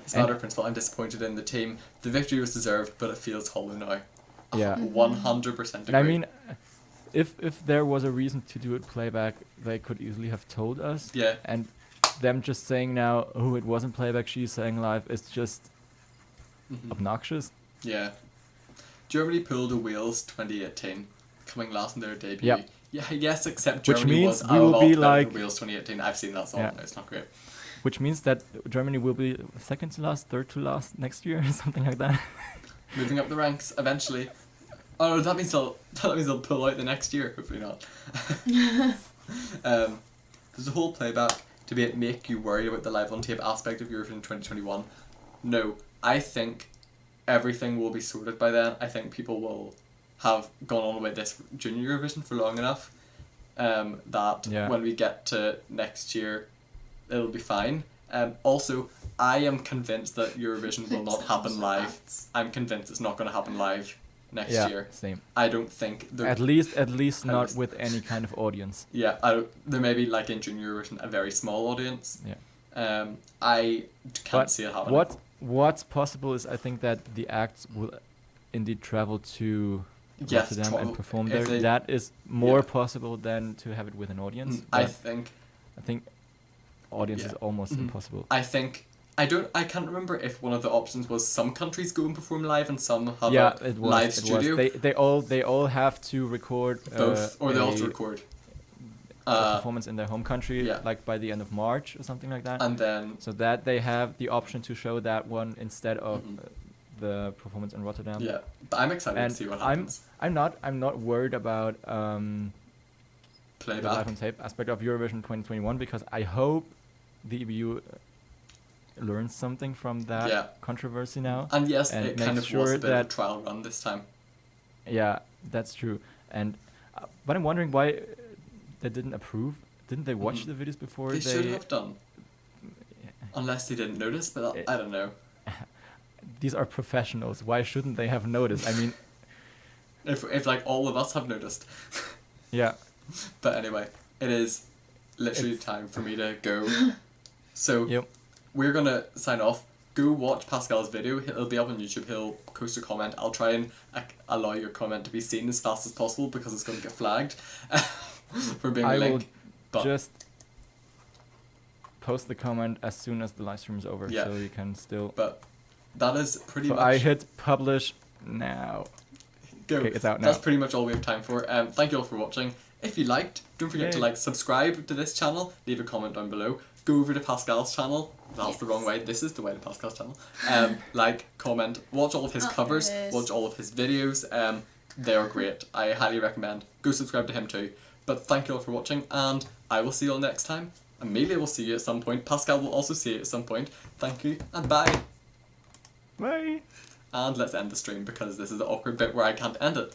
It's not
And-
our principle. I'm disappointed in the team. The victory was deserved, but it feels hollow now.
Yeah.
100% agree.
And I mean, if there was a reason to do it playback, they could easily have told us.
Yeah.
And them just saying now, oh, it wasn't playback, she's sang live, it's just
Mhm.
obnoxious.
Yeah. Germany pulled a Wales 2018, coming last in their debut.
Yep.
Yeah, yes, except
Which
Germany
means
was
we
a
will
lot
be
better than
like-
Wales 2018. I've seen that song.
Yeah.
It's not great.
Which means that Germany will be second to last, third to last next year, something like that.
Moving up the ranks eventually. Oh, that means they'll pull out the next year. Hopefully not. Does the whole playback debate make you worried about the live on tape aspect of Eurovision 2021? No, I think everything will be sorted by then. I think people will have gone on about this Junior Eurovision for long enough that
Yeah.
when we get to next year, it'll be fine. Also, I am convinced that Eurovision will not happen live. I'm convinced it's not going to happen live next
Yeah,
year.
same.
I don't think there.
At least not
least.
with any kind of audience.
Yeah, there may be like in Junior Eurovision a very small audience.
Yeah.
I can't
But
see it happening.
what's possible is I think that the acts will indeed travel to
Yes,
Rotterdam and perform
if
there.
they-
That is more
Yeah.
possible than to have it with an audience.
I
but
think.
I think audience
Yeah.
is almost
Mhm.
impossible.
I think. I can't remember if one of the options was some countries go and perform live and some have
Yeah,
a
it was.
live
it
studio.
was. They all have to record
Both, or they all have to
a-
record.
a performance in their home country,
yeah.
like by the end of March or something like that.
And then
So that they have the option to show that one instead of
Mhm.
the performance in Rotterdam.
yeah, but I'm excited
And
to see what
I'm
happens.
I'm not worried about the live
Playback.
on tape aspect of Eurovision 2021 because I hope the EBU learns something from that
Yeah.
controversy now.
And yes,
and
it
make
kind of
sure
was a bit of a
that-
trial run this time.
Yeah, that's true. And but I'm wondering why they didn't approve. Didn't they watch
Mhm.
the videos before
They should have done. Unless they didn't notice, but I don't know.
These are professionals. Why shouldn't they have noticed? I mean,
If like all of us have noticed.
yeah.
But anyway, it is literally
It's-
time for me to go. So
Yep.
we're gonna sign off. Go watch Pascal's video. It'll be up on YouTube. He'll post a comment. I'll try and allow your comment to be seen as fast as possible because it's gonna get flagged for being a
I will
link. But
just post the comment as soon as the live stream is over,
Yeah.
so you can still.
but that is pretty
So
much.
I hit publish now.
go.
Okay, it's out now.
That's pretty much all we have time for. Thank you all for watching. If you liked, don't forget to
Yay.
like, subscribe to this channel, leave a comment down below. Go over to Pascal's channel. That's the wrong way. This is the way to Pascal's channel. Like, comment, watch all of his covers,
there it is.
watch all of his videos. They are great. I highly recommend. Go subscribe to him too. But thank you all for watching, and I will see you all next time. Amelia will see you at some point. Pascal will also see you at some point. Thank you, and bye.
Bye.
And let's end the stream because this is the awkward bit where I can't end it.